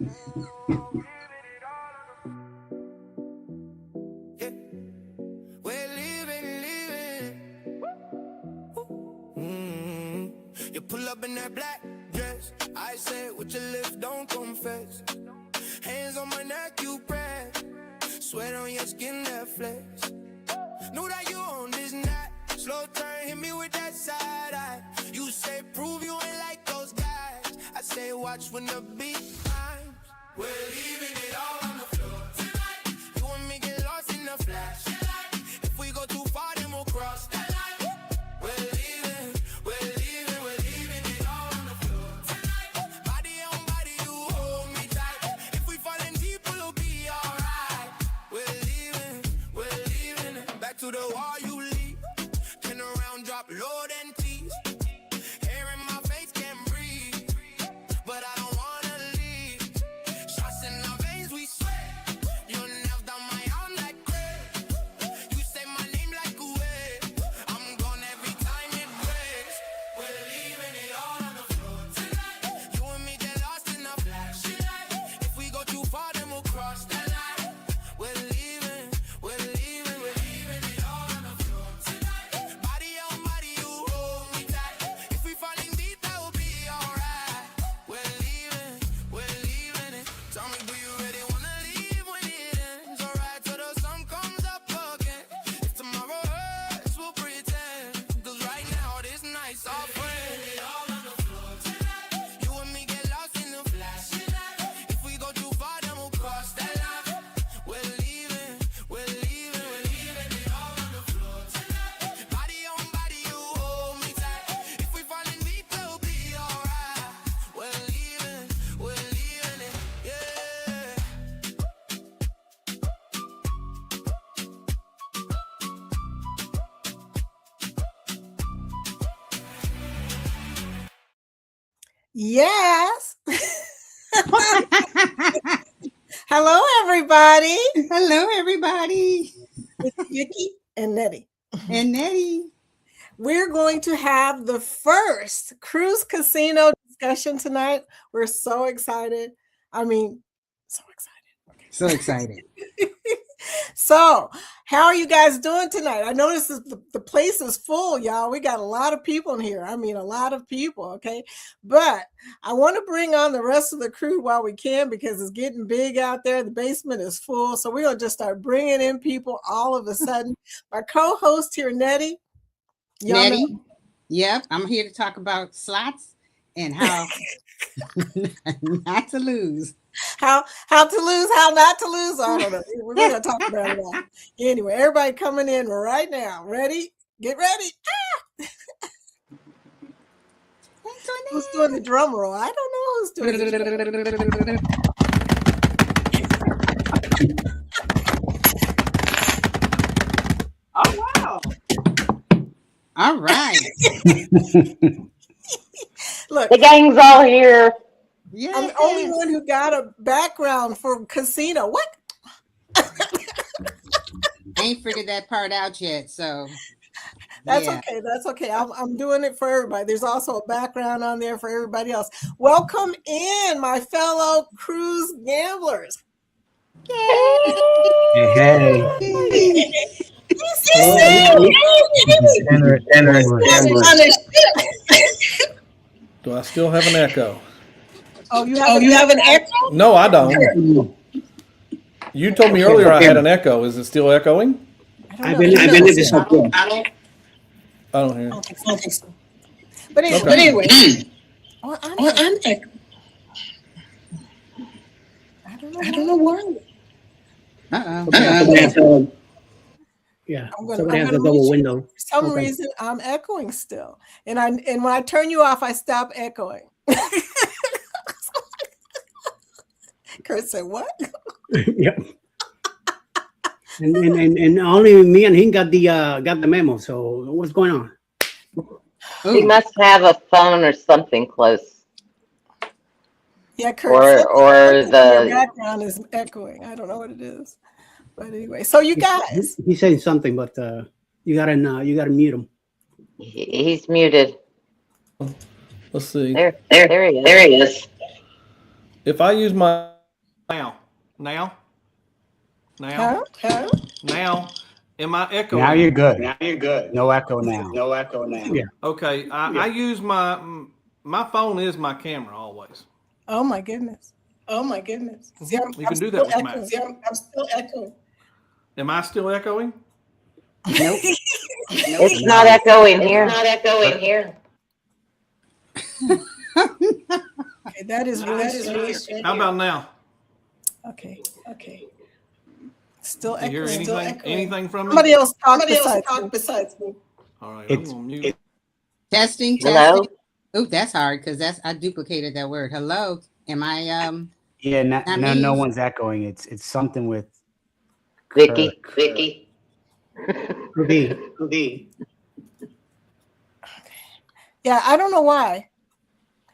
Yeah. We're leaving. You pull up in that black dress. I say with your lips, don't confess. Hands on my neck, you press. Sweat on your skin, that flex. Know that you on this night. Slow turn, hit me with that side eye. You say prove you ain't like those guys. I say watch when the beat climbs. We're leaving it all on the floor tonight. You and me get lost in the flash. If we go too far, then we'll cross that line. We're leaving it all on the floor tonight. Body on body, you hold me tight. If we falling deep, we'll be alright. We're leaving it. Back to the wall you leave. Turn around, drop low, then tease. Hair in my face, can't breathe. But I don't wanna leave. Shots in our veins, we sweat. You nails down my arm like crazy. You say my name like a wave. I'm gone every time it breaks. We're leaving it all on the floor tonight. You and me get lost in the flash. If we go too far, then we'll cross that line. We're leaving it all on the floor tonight. Body on body, you hold me tight. If we falling deep, that will be alright. We're leaving it. Tell me, do you really wanna leave when it ends? Alright, till the sun comes up again. If tomorrow hurts, we'll pretend. Cause right now, this night's our friend. All on the floor tonight. You and me get lost in the flash. If we go too far, then we'll cross that line. We're leaving it all on the floor tonight. Body on body, you hold me tight. If we falling deep, we'll be alright. We're leaving it, yeah. Yes. Hello, everybody. Hello, everybody. It's Vicky and Nettie. And Nettie. We're going to have the first cruise casino discussion tonight. We're so excited. I mean, so excited. So excited. So, how are you guys doing tonight? I noticed that the place is full, y'all. We got a lot of people in here. I mean, a lot of people, okay? But I want to bring on the rest of the crew while we can because it's getting big out there. The basement is full. So, we're going to just start bringing in people all of a sudden. My co-host here, Nettie. Nettie. Yep. I'm here to talk about slots and how not to lose. How to lose, how not to lose. I don't know. We're going to talk about it all. Anyway, everybody coming in right now. Ready? Get ready. Who's doing the drum roll? I don't know who's doing it. Oh, wow. All right. Look, the gang's all here. Yes. I'm the only one who got a background for casino. What? Ain't figured that part out yet, so That's okay. That's okay. I'm doing it for everybody. There's also a background on there for everybody else. Welcome in, my fellow cruise gamblers. Hey. Do I still have an echo? Oh, you have an echo? No, I don't. You told me earlier I had an echo. Is it still echoing? I believe it's okay. I don't hear. I don't think so. But anyway, I'm echo. I don't know why. Yeah, I'm gonna somebody has a double window. For some reason, I'm echoing still, and when I turn you off, I stop echoing. Kurt said, "What?" Yeah. And only me and him got the memo. So what's going on? He must have a phone or something close. Yeah, Kurt. Or the background is echoing. I don't know what it is, but anyway. So you guys, he's saying something, but you gotta mute him. He's muted. Let's see. There he is. If I use my now, Huh? am I echoing? Now you're good. No echo now. Yeah. Okay, I use my phone is my camera always. Oh my goodness. See, You can do that with Mac. I'm still echoing. Am I still echoing? Nope. It's not echoing here. Okay, that is really strange. How about now? Okay. Still Do you echoing. hear anything from me? Somebody else talk besides me. All right, I'm It's- gonna mute. Testing. Hello? Oh, that's hard because I duplicated that word. Hello. Am I Yeah, That no means- one's echoing. It's something with Vicky. Could be. Yeah, I don't know why.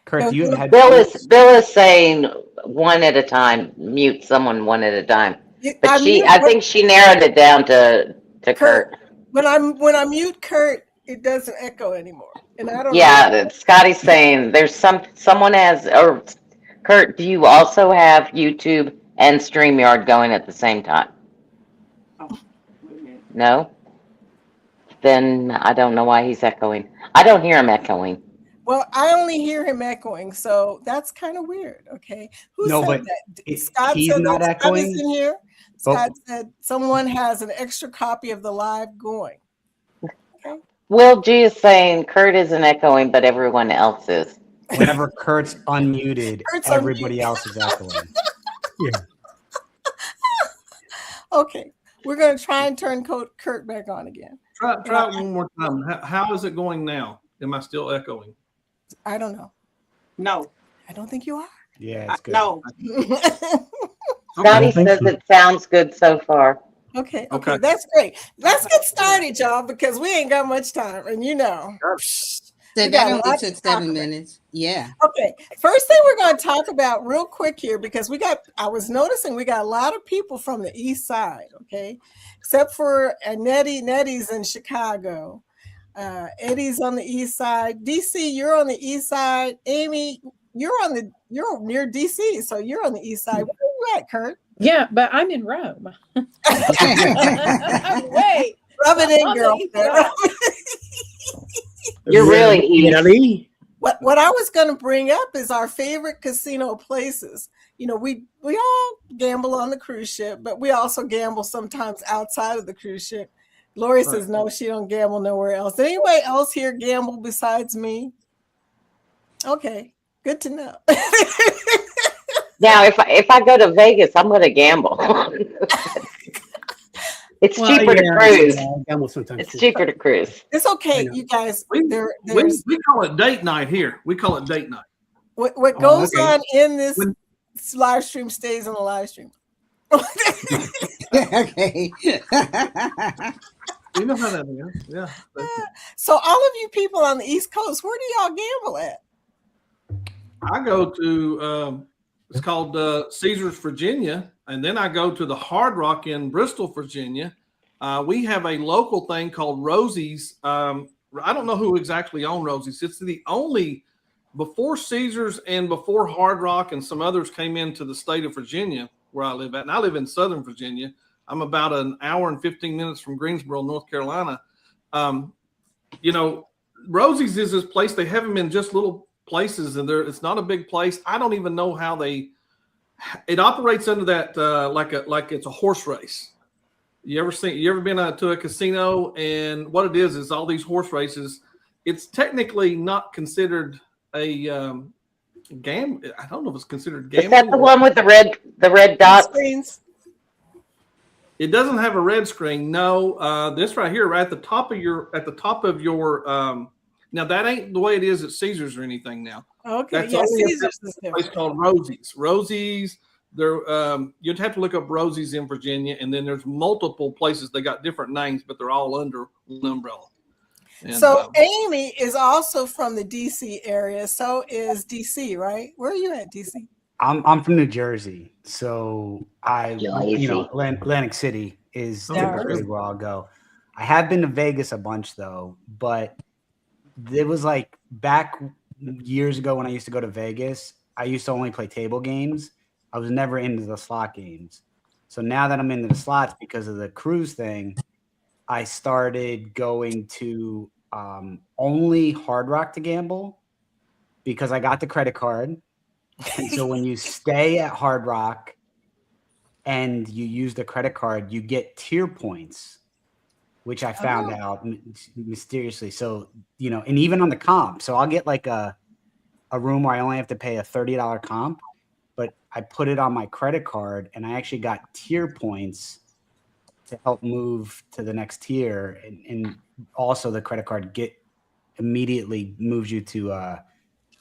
Kurt. No, Do you have Bill headphones? is saying one at a time. Mute someone one at a time. But I think she narrowed it down to Kurt. When I mute Kurt, it doesn't echo anymore. And I don't know. Yeah, Scotty's saying there's someone has, or Kurt, do you also have YouTube and StreamYard going at the same time? No? Then I don't know why he's echoing. I don't hear him echoing. Well, I only hear him echoing, so that's kind of weird. Okay, who No, said but that? Scott he's said not that. Scott is echoing. in here. But- Scott said someone has an extra copy of the live going. Will G is saying Kurt isn't echoing, but everyone else is. Whenever Kurt's unmuted, Kurt's everybody unmuted. else is echoing. Okay, we're gonna try and turn Kurt back on again. Try it one more time. How is it going now? Am I still echoing? I don't know. No. I don't think you are. Yeah, it's good. No. Scotty think says so. it sounds good so far. Okay, Okay. that's great. Let's get started, y'all, because we ain't got much time, and you know. Said We got that a only lot to took talk 7 about. minutes. Yeah. Okay, first thing we're going to talk about real quick here, because I was noticing we got a lot of people from the east side, okay, except for Nettie's in Chicago. Eddie's on the east side. DC, you're on the east side. Amy, you're near DC, so you're on the east side. Where are you at, Kurt? Yeah, but I'm in Rome. Wait, Rub it in, on the girl. east side. You're really east. Italy. What I was going to bring up is our favorite casino places. You know, we all gamble on the cruise ship, but we also gamble sometimes outside of the cruise ship. Lori says no, she don't gamble nowhere else. Did anybody else here gamble besides me? Okay, good to know. Now, if I go to Vegas, I'm going to gamble. It's cheaper to cruise. I gamble sometimes It's too. cheaper to cruise. It's okay, I know. you guys. We There's call it date night here. We call it date night. what Oh, goes okay. on in this When- live stream stays on the live stream. Okay. You know how that is. Yeah. So all of you people on the East Coast, where do y'all gamble at? I go to it's called Caesars, Virginia, and then I go to the Hard Rock in Bristol, Virginia. We have a local thing called Rosie's. I don't know who exactly owns Rosie's. It's the only, before Caesars and before Hard Rock and some others came into the state of Virginia where I live at, and I live in Southern Virginia. I'm about an hour and 15 minutes from Greensboro, North Carolina. You know, Rosie's is this place. They have them in just little places, and it's not a big place. I don't even know how it operates under that like it's a horse race. You ever been to a casino, and what it is all these horse races. It's technically not considered a game. I don't know if it's considered gambling. Is that the one with the red dots? Screens. It doesn't have a red screen. No, this right here, right at the top of your now that ain't the way it is at Caesars or anything now. Okay, That's yeah, only a Caesars is place different. called Rosie's. Rosie's, there you'd have to look up Rosie's in Virginia, and then there's multiple places. They got different names, but they're all under one umbrella. And, So Amy is also from the DC area. So is DC, right? Where are you at, DC? I'm from New Jersey, so Jersey. Atlantic City is Yeah. typically where I'll go. I have been to Vegas a bunch though, but it was like back years ago when I used to go to Vegas. I used to only play table games. I was never into the slot games. So now that I'm into the slots because of the cruise thing, I started going to only Hard Rock to gamble because I got the credit card. And so when you stay at Hard Rock and you use the credit card, you get tier points, which I found out mysteriously. So, you know, and even on the comp, so I'll get like a room where I only have to pay a $30 comp, but I put it on my credit card and I actually got tier points to help move to the next tier. And also the credit card immediately moves you to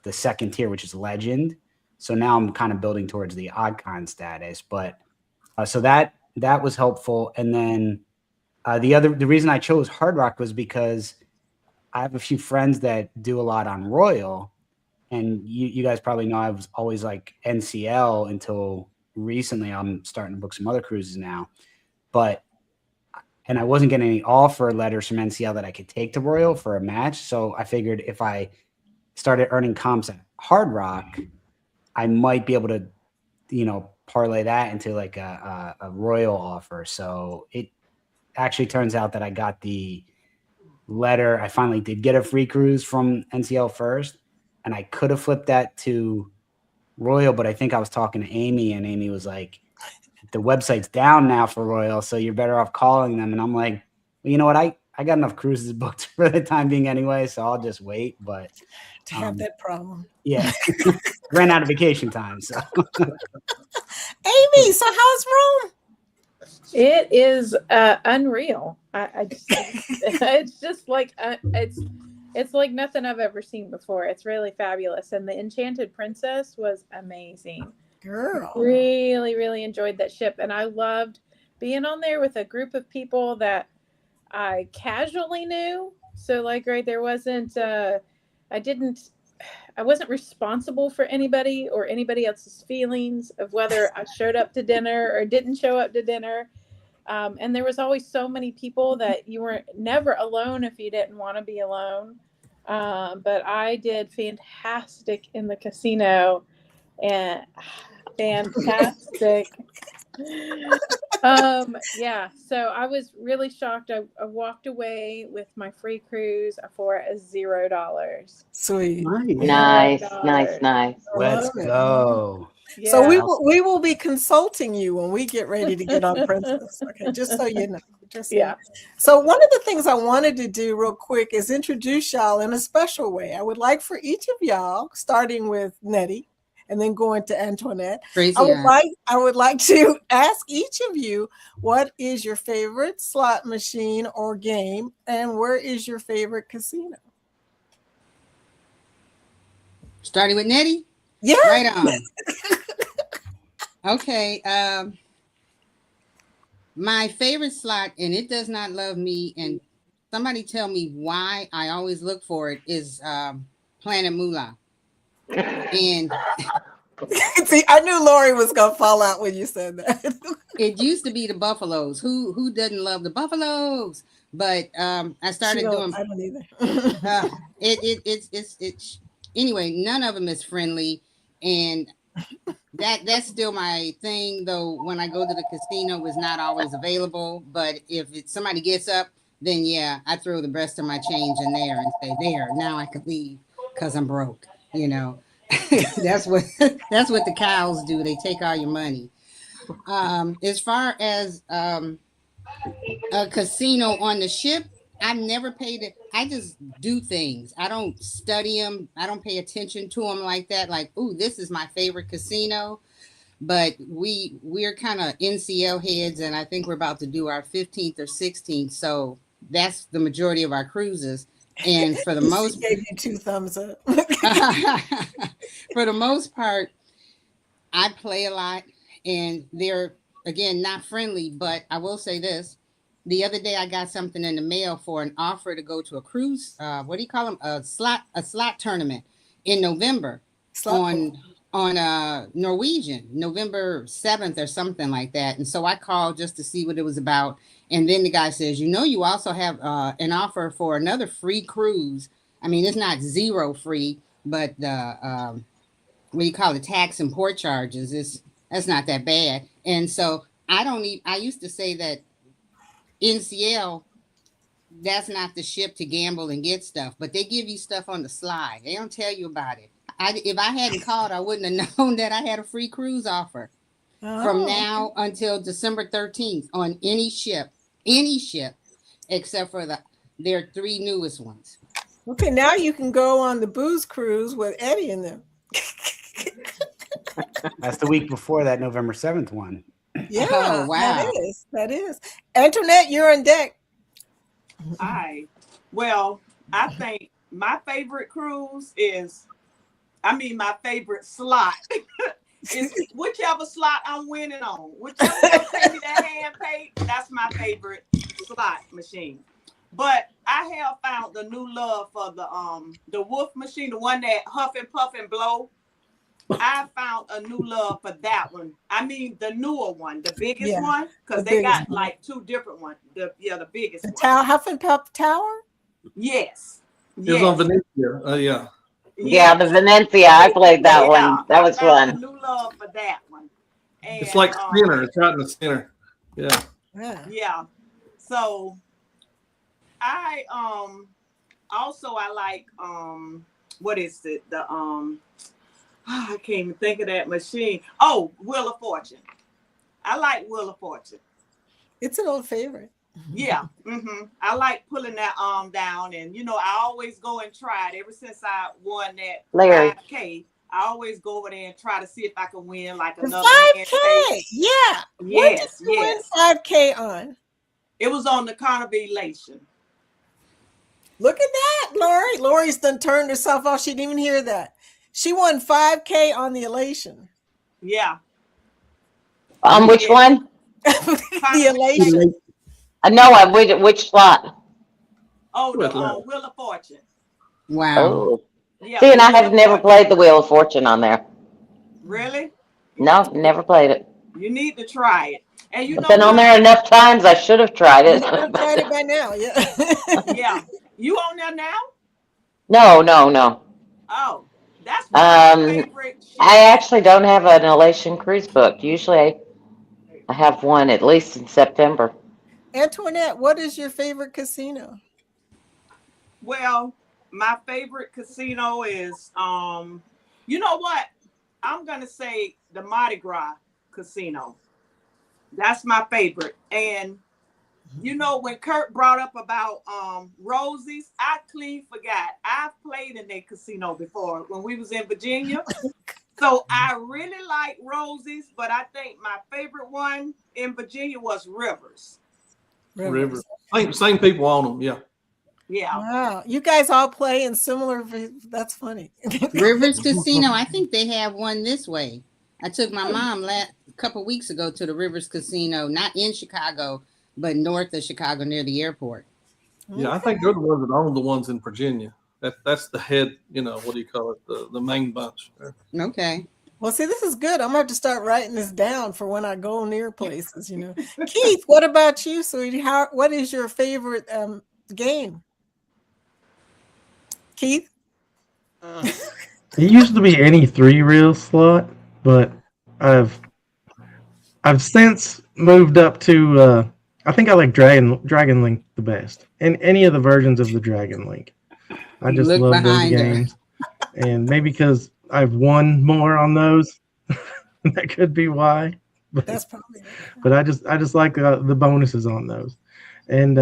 the second tier, which is legend. So now I'm kind of building towards the Oddcon status, but so that was helpful. And then the reason I chose Hard Rock was because I have a few friends that do a lot on Royal, and you guys probably know I was always like NCL until recently. I'm starting to book some other cruises now, and I wasn't getting any offer letters from NCL that I could take to Royal for a match. So I figured if I started earning comps at Hard Rock, I might be able to, you know, parlay that into like a Royal offer. So it actually turns out that I got the letter. I finally did get a free cruise from NCL first, and I could have flipped that to Royal, but I think I was talking to Amy, and Amy was like, the website's down now for Royal, so you're better off calling them. And I'm like, well, you know what? I got enough cruises booked for the time being anyway, so I'll just wait. But to have that problem. Yeah. Ran out of vacation time. So Amy, so how's Rome? It is unreal. I just, it's just like it's like nothing I've ever seen before. It's really fabulous, and the Enchanted Princess was amazing. Girl, really, really enjoyed that ship, and I loved being on there with a group of people that I casually knew. So like, right, there wasn't I wasn't responsible for anybody or anybody else's feelings of whether I showed up to dinner or didn't show up to dinner. And there was always so many people that you were never alone if you didn't want to be alone. But I did fantastic in the casino, and fantastic. Yeah, so I was really shocked. I walked away with my free cruise for $0. Sweet. Nice. Let's go. Yeah. So we will be consulting you when we get ready to get on Princess. Okay, just so you know. Yeah. So one of the things I wanted to do real quick is introduce y'all in a special way. I would like for each of y'all, starting with Nettie and then going to Antoinette, I would like to ask each of you, what is your favorite slot machine or game, and where is your favorite casino? Starting with Nettie? Yeah. Right on. Okay. My favorite slot, and it does not love me, and somebody tell me why I always look for it, is Planet Moolah. And see, I knew Lori was gonna fall out when you said that. It used to be the Buffaloes. Who doesn't love the Buffaloes? But I started doing. I don't either. It's anyway. None of them is friendly, and that's still my thing. Though when I go to the casino, it's not always available. But if somebody gets up, then yeah, I throw the rest of my change in there and say, "There, now I can leave because I'm broke." You know, that's what the cows do. They take all your money. As far as a casino on the ship, I've never paid it. I just do things. I don't study them. I don't pay attention to them like that. Like, ooh, this is my favorite casino. But we're kind of NCL heads, and I think we're about to do our 15th or 16th. So that's the majority of our cruises. And for the most, gave you 2 thumbs up. For the most part, I play a lot, and they're again not friendly. But I will say this: the other day I got something in the mail for an offer to go to a cruise. What do you call them? A slot tournament in November on Norwegian, November 7th or something like that. And so I called just to see what it was about. And then the guy says, you also have an offer for another free cruise. I mean, it's not 0 free, but what you call it, tax and port charges. That's not that bad. And so I used to say that NCL, that's not the ship to gamble and get stuff, but they give you stuff on the slide. They don't tell you about it. If I hadn't called, I wouldn't have known that I had a free cruise offer from now until December 13th on any ship, except for their 3 newest ones. Okay, now you can go on the booze cruise with Eddie and them. That's the week before that November 7th one. Yeah, Oh, wow. that is. Antoinette, you're on deck. Hi. Well, I think my favorite cruise is, my favorite slot is whichever slot I'm winning on. Whichever one takes me that hand paid, that's my favorite slot machine. But I have found the new love for the Wolf machine, the one that huff and puff and blow. I found a new love for that one. The newer one, the biggest one, because they got like 2 different ones. The biggest one. Huff and Puff Tower? Yes. It was on Venetia. Yeah. Yeah, the Venetia. I played that one. That was fun. A new love for that one. And, It's like center. It's right in the center. Yeah. Yeah. So I also I like what is it? I can't even think of that machine. Oh, Wheel of Fortune. I like Wheel of Fortune. It's an old favorite. Yeah. I like pulling that arm down, and I always go and try it. Ever since I won that Larry. 5K, I always go over there and try to see if I can win like The another 5K. Yeah. Yes, What did you win yes. 5K on? It was on the Carnival Elation. Look at that, Lori. Lori's done turned herself off. She didn't even hear that. She won 5K on the Elation. Yeah. Which one? The Elation. No, which slot? Oh, the Wheel. Wheel of Fortune. Wow. Oh. Yeah. See, and I Wheel have of never Fortune. played the Wheel of Fortune on there. Really? No, never played it. You need to try it. And I've been on there enough times. I should have tried You it. should have tried it by now. Yeah. Yeah. You on there now? No. Oh, that's my favorite. I actually don't have an Elation cruise booked. Usually I have one at least in September. Antoinette, what is your favorite casino? Well, my favorite casino is, you know what? I'm going to say the Mardi Gras Casino. That's my favorite. And, when Kurt brought up about Rosie's, I clean forgot. I've played in their casino before when we was in Virginia. So I really like Rosie's, but I think my favorite one in Virginia was Rivers. River. Same people on them. Yeah. Yeah. Wow. You guys all play in similar. That's funny. Rivers Casino. I think they have one this way. I took my mom a couple weeks ago to the Rivers Casino, not in Chicago, but north of Chicago near the airport. Yeah, I think they're the ones that own the ones in Virginia. That's the head, what do you call it? The main bunch. Okay. Well, see, this is good. I'm gonna have to start writing this down for when I go near places. Keith, what about you, sweetie? What is your favorite game? Keith? It used to be any 3-reel slot, but I've since moved up to I think I like Dragon Link the best, and any of the versions of the Dragon Link. I just love those games, and maybe because I've won more on those, that could be why. But, that's probably. But I just like the bonuses on those, and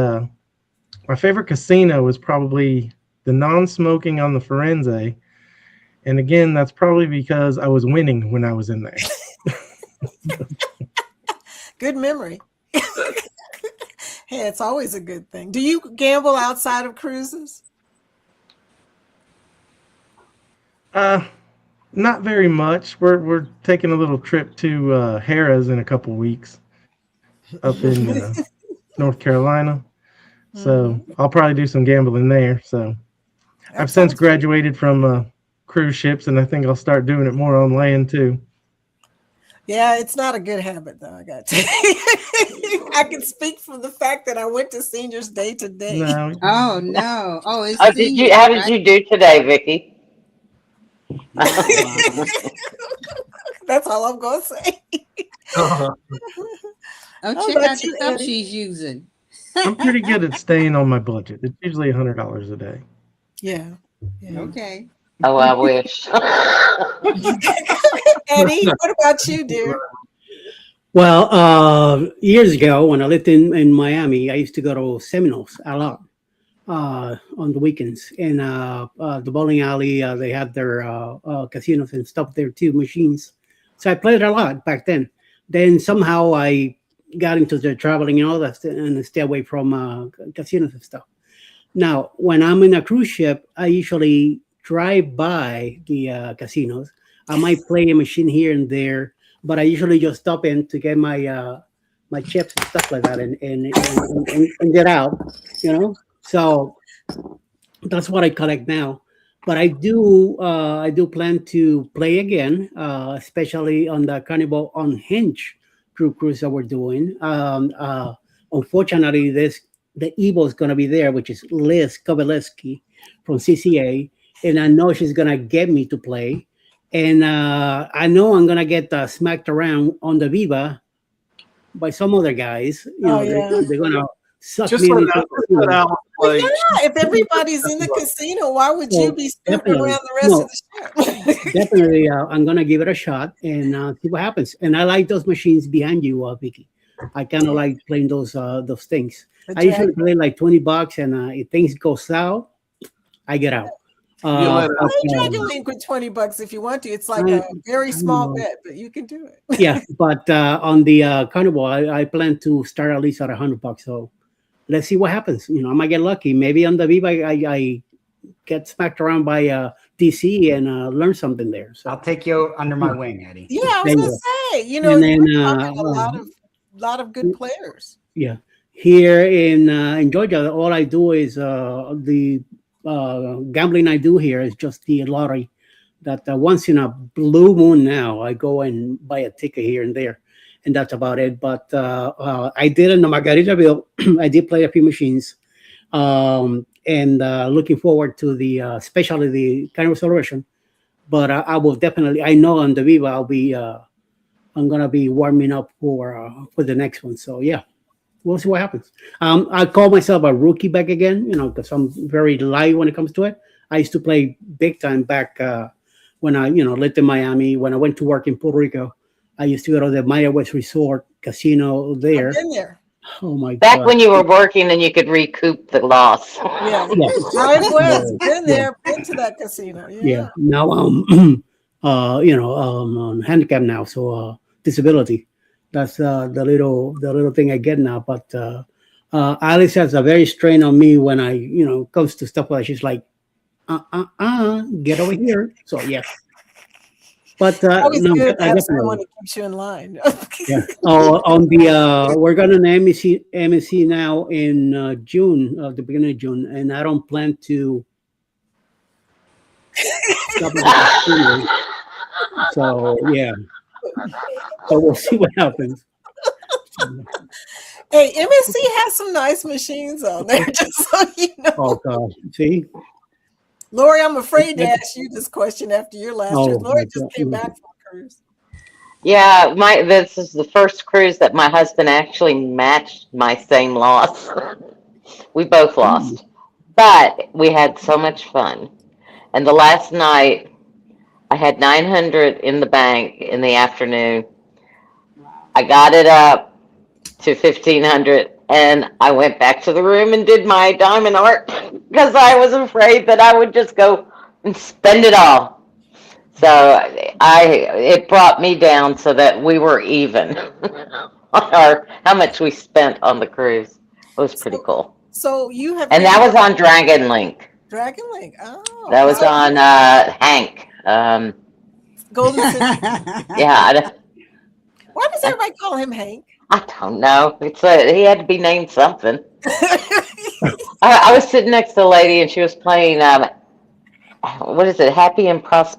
my favorite casino is probably the non-smoking on the Firenze, and again, that's probably because I was winning when I was in there. Good memory. Hey, it's always a good thing. Do you gamble outside of cruises? Not very much. We're taking a little trip to Harrah's in a couple weeks up in North Carolina. So I'll probably do some gambling there. So I've since graduated from cruise ships, and I think I'll start doing it more on land too. Yeah, it's not a good habit, though. I got to. I can speak from the fact that I went to Seniors Day today. No. Oh no! Oh, it's How did you do today, Vicky? That's all I'm gonna say. Oh, How check about out the you, stuff Eddie? she's using. I'm pretty good at staying on my budget. It's usually $100 a day. Yeah. Yeah. Okay. Oh, I wish. Eddie, what about you, dear? Well, years ago when I lived in Miami, I used to go to Seminoles a lot on the weekends. And the bowling alley, they had their casinos and stuff there too, machines. So I played a lot back then. Then somehow I got into the traveling and all that and stay away from casinos and stuff. Now, when I'm in a cruise ship, I usually drive by the casinos. I might play a machine here and there, but I usually just stop in to get my my chips and stuff like that and get out, you know. So that's what I collect now. But I do plan to play again, especially on the Carnival Unhinged cruise that we're doing. Unfortunately, the Evo is going to be there, which is Liz Kovalevsky from CCA, and I know she's going to get me to play. And I know I'm going to get smacked around on the Viva by some other guys. You know, they're going to suck Just me let into Alan Well, play. yeah, if everybody's in the casino, why would you be snooping definitely. around the rest of the ship? Definitely, I'm gonna give it a shot and see what happens. And I like those machines behind you, Vicky. I kind of like playing those things. I usually play like $20, and if things go south, I get out. Play Dragon Link with $20 if you want to. It's like a very small bet, but you can do it. Yeah, but on the Carnival, I plan to start at least at $100. So let's see what happens. You know, I might get lucky. Maybe on the Viva, I get smacked around by DC and learn something there. So I'll take you under my wing, Eddie. Yeah, I was There you gonna go. say, you know, And then, you're talking a lot of good players. yeah, here in Georgia, all I do is the gambling I do here is just the lottery. That once in a blue moon now, I go and buy a ticket here and there, and that's about it. But I did in the Margaritaville, I did play a few machines, and looking forward to the especially the Carnival Celebration. But I will definitely, I know on the Viva I'll be I'm gonna be warming up for the next one. So yeah, we'll see what happens. I call myself a rookie back again, you know, because I'm very light when it comes to it. I used to play big time back when I, you know, lived in Miami. When I went to work in Puerto Rico, I used to go to the Maya West Resort Casino there. I've been there. Oh my Back God. when you were working and you could recoup the loss. Yeah, Yeah. I've been there, been to that casino. Yeah. Now you know, on handicap now, so disability. That's the little thing I get now. But Alice has a very strain on me when I, you know, comes to stuff like she's like, get over here. So yeah. But Always no, good to I have definitely. someone that keeps you in line. Yeah. On the we're going to MSC now in June, the beginning of June, and I don't plan to stop at the casino. So yeah. So we'll see what happens. Hey, MSC has some nice machines on there, just so you know. Oh God. See? Lori, I'm afraid to ask you this question after your last Oh, trip. Lori my just God. came back from a cruise. Yeah, this is the first cruise that my husband actually matched my same loss. We both lost, but we had so much fun. And the last night, I had 900 in the bank in the afternoon. I got it up to 1,500, and I went back to the room and did my diamond art because I was afraid that I would just go and spend it all. So it brought me down so that we were even on how much we spent on the cruise. It was pretty cool. So you have, And that was on Dragon Link. Dragon Link. Oh, That was on Hank. Golden City. Yeah, Why does everybody call him Hank? I don't know. He had to be named something. I was sitting next to a lady and she was playing what is it? Happy and The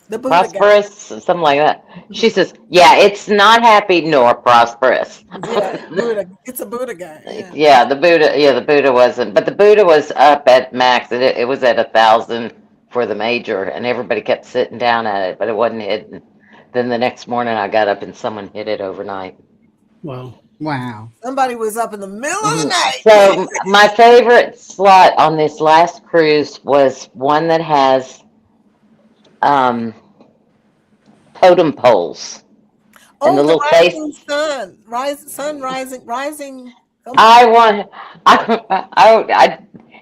Buddha guy. Prosperous, something like that. She says, "Yeah, it's not happy nor prosperous." Yeah, Buddha. It's a Buddha guy. Yeah. Yeah, the Buddha. Yeah, the Buddha wasn't, but the Buddha was up at max. It was at for the major, and everybody kept sitting down at it, but it wasn't hidden. Then the next morning I got up and someone hid it overnight. Wow. Wow. Somebody was up in the middle of the night. So my favorite slot on this last cruise was one that has totem poles. Oh, the little rising face. sun, rising.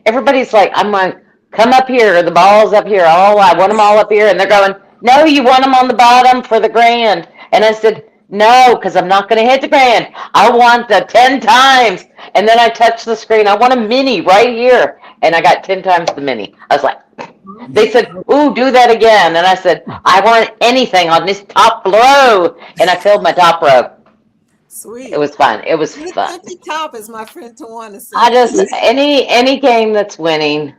Everybody's like, I'm going, come up here. The ball's up here. Oh, I want them all up here. And they're going, no, you want them on the bottom for the grand. And I said, no, because I'm not going to hit the grand. I want the 10 times. And then I touched the screen. I want a mini right here. And I got 10 times the mini. I was like, they said, ooh, do that again. And I said, I want anything on this top row. And I filled my top row. Sweet. It was fun. It was fun. Empty top, as my friend Tawana said. I just, any game that's winning,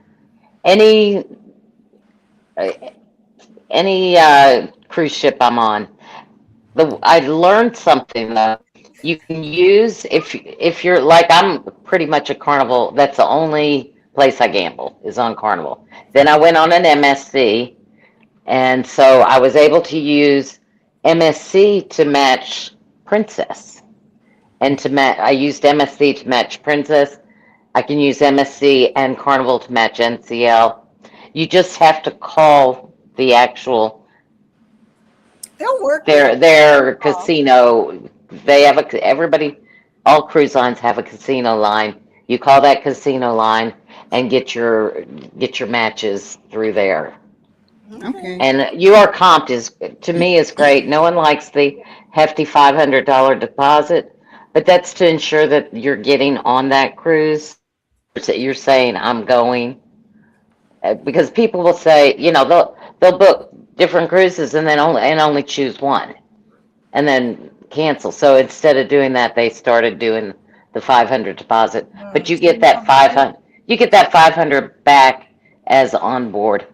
any cruise ship I'm on, I learned something though. You can use, if you're like, I'm pretty much a Carnival, that's the only place I gamble is on Carnival. Then I went on an MSC, and so I was able to use MSC to match Princess. And I used MSC to match Princess. I can use MSC and Carnival to match NCL. You just have to call the actual, They'll work. their casino. They have all cruise lines have a casino line. You call that casino line and get your matches through there. Okay. And UR Comped to me is great. No one likes the hefty $500 deposit, but that's to ensure that you're getting on that cruise. You're saying I'm going, because people will say, they'll book different cruises and then only choose one, and then cancel. So instead of doing that, they started doing the 500 deposit. But you get that 500. You get that 500 back as on board,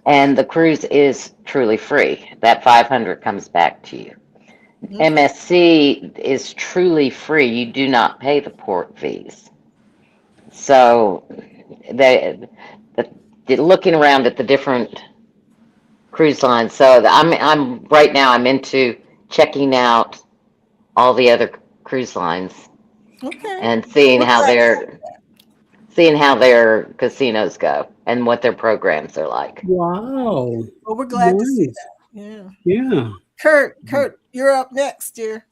and the cruise is truly free. That 500 comes back to you. MSC is truly free. You do not pay the port fees. So looking around at the different cruise lines. So I'm right now I'm into checking out all the other cruise lines and seeing how their casinos go and what their programs are like. Wow. Well, we're glad to see that. Yeah. Yeah. Kurt, you're up next, dear.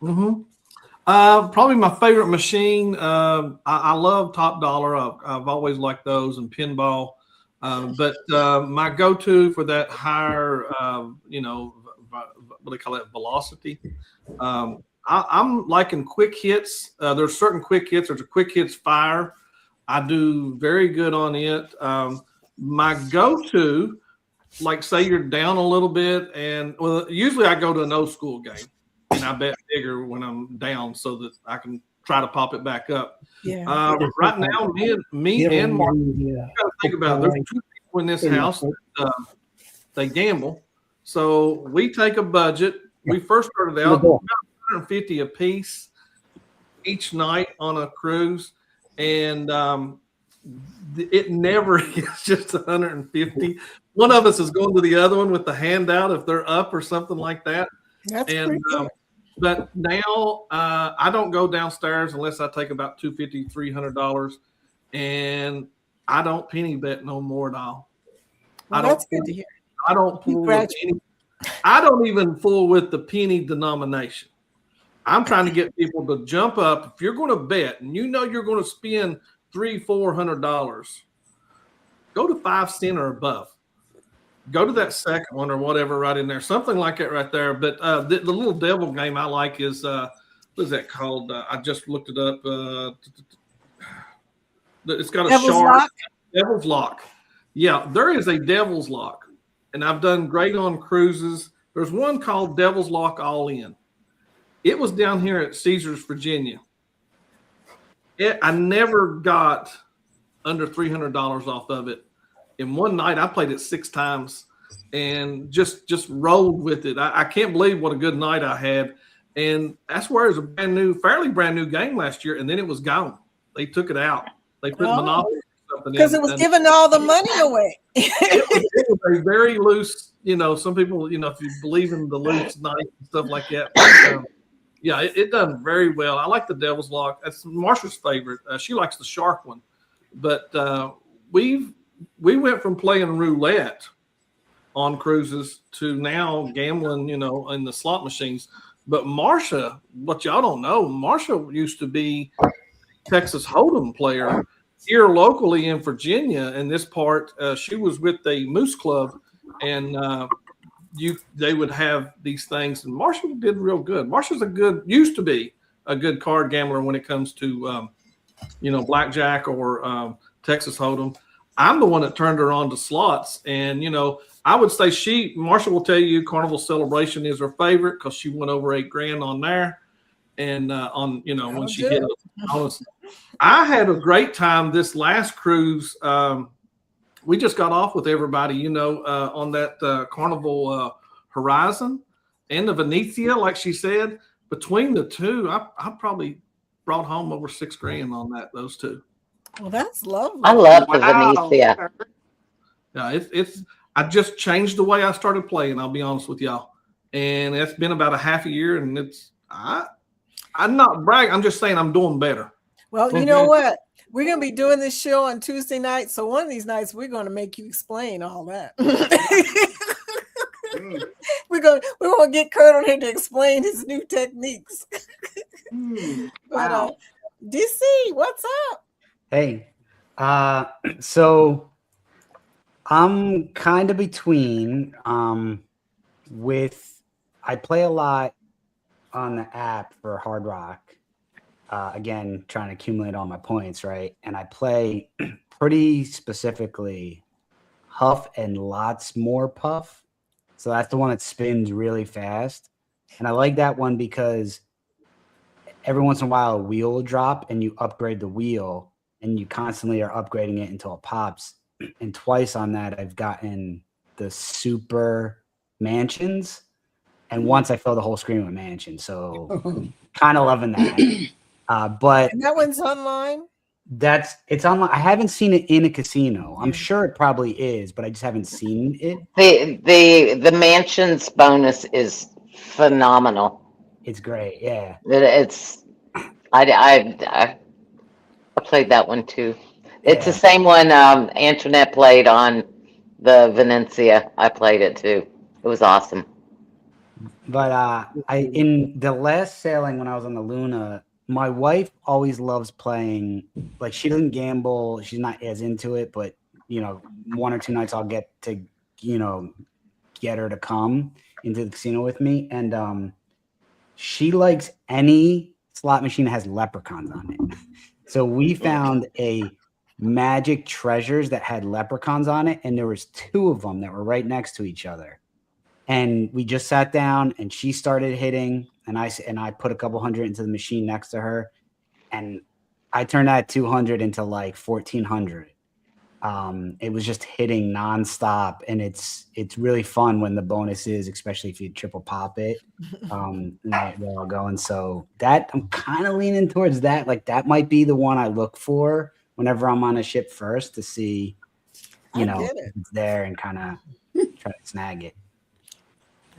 Probably my favorite machine. I love Top Dollar. I've always liked those, and pinball. But my go-to for that higher, what do they call it, velocity? I'm liking quick hits. There's certain quick hits. There's a quick hits fire. I do very good on it. My go-to, like say you're down a little bit, and usually I go to an old school game, and I bet bigger when I'm down so that I can try to pop it back up. Yeah. Right now, me and Mark, you got to think about it. There's 2 people in this house that they gamble. So we take a budget. We first started out about $150 a piece each night on a cruise, and it never is just $150. One of us is going to the other one with the handout if they're up or something like that. That's and pretty good. but now I don't go downstairs unless I take about $250, $300, and I don't penny bet no more at all. Well, that's good to hear. I don't fool with I don't even fool with the penny denomination. I'm trying to get people to jump up. If you're going to bet and you're going to spend $300-$400, go to 5 cents or above. Go to that second one or whatever right in there, something like that right there. But the little devil game I like is what is that called? I just looked it up. It's got a Devil's shark. Lock? Devil's Lock. Yeah, there is a Devil's Lock, and I've done great on cruises. There's one called Devil's Lock All In. It was down here at Caesars, Virginia. I never got under $300 off of it. In one night, I played it 6 times and just rolled with it. I can't believe what a good night I had. And that's where it was a fairly brand new game last year, and then it was gone. They took it out. They put Monopoly or jumping in. Because it was And giving all the money away. it was a very loose, some people, if you believe in the loose night and stuff like that. But, yeah, it done very well. I like the Devil's Lock. That's Marsha's favorite. She likes the shark one. But we went from playing roulette on cruises to now gambling, in the slot machines. But Marsha, what y'all don't know, Marsha used to be Texas Hold'em player here locally in Virginia. In this part, she was with the Moose Club, and they would have these things. And Marsha did real good. Marsha's used to be a good card gambler when it comes to, blackjack or Texas Hold'em. I'm the one that turned her on to slots, and I would say Marsha will tell you Carnival Celebration is her favorite because she went over $8,000 on there, and when she hit it. I had a great time this last cruise. We just got off with everybody, on that Carnival Horizon and the Venezia, like she said. Between the two, I probably brought home over $6,000 on those two. Well, that's lovely. I love the Venezia. Yeah, I just changed the way I started playing. I'll be honest with y'all, and it's been about a half a year, and I'm not bragging. I'm just saying I'm doing better. Well, you know what? We're going to be doing this show on Tuesday night, so one of these nights we're going to make you explain all that. We're going to get Kurt on here to explain his new techniques. But DC, what's up? Hey, so I'm kind of between I play a lot on the app for Hard Rock. Again, trying to accumulate all my points, right? And I play pretty specifically Huff and Lots More Puff. So that's the one that spins really fast. And I like that one because every once in a while a wheel will drop and you upgrade the wheel and you constantly are upgrading it until it pops. And twice on that, I've gotten the super mansions. And once I filled the whole screen with mansions. So kind of loving that. But and that one's online? It's online. I haven't seen it in a casino. I'm sure it probably is, but I just haven't seen it. The mansions bonus is phenomenal. It's great. Yeah. I played that one too. It's the same one Antoinette played on the Venezia. I played it too. It was awesome. But in the last sailing when I was on the Luna, my wife always loves playing. Like, she doesn't gamble. She's not as into it, but one or two nights I'll get to get her to come into the casino with me, and she likes any slot machine that has leprechauns on it. So we found a Magic Treasures that had leprechauns on it, and there was two of them that were right next to each other. And we just sat down, and she started hitting, and I put a couple hundred into the machine next to her, and I turned that 200 into like 1,400. It was just hitting nonstop, and it's really fun when the bonus is, especially if you triple pop it. They're all going. So that I'm kind of leaning towards that. Like, that might be the one I look for whenever I'm on a ship first to see, if it's there and kind of try to snag it.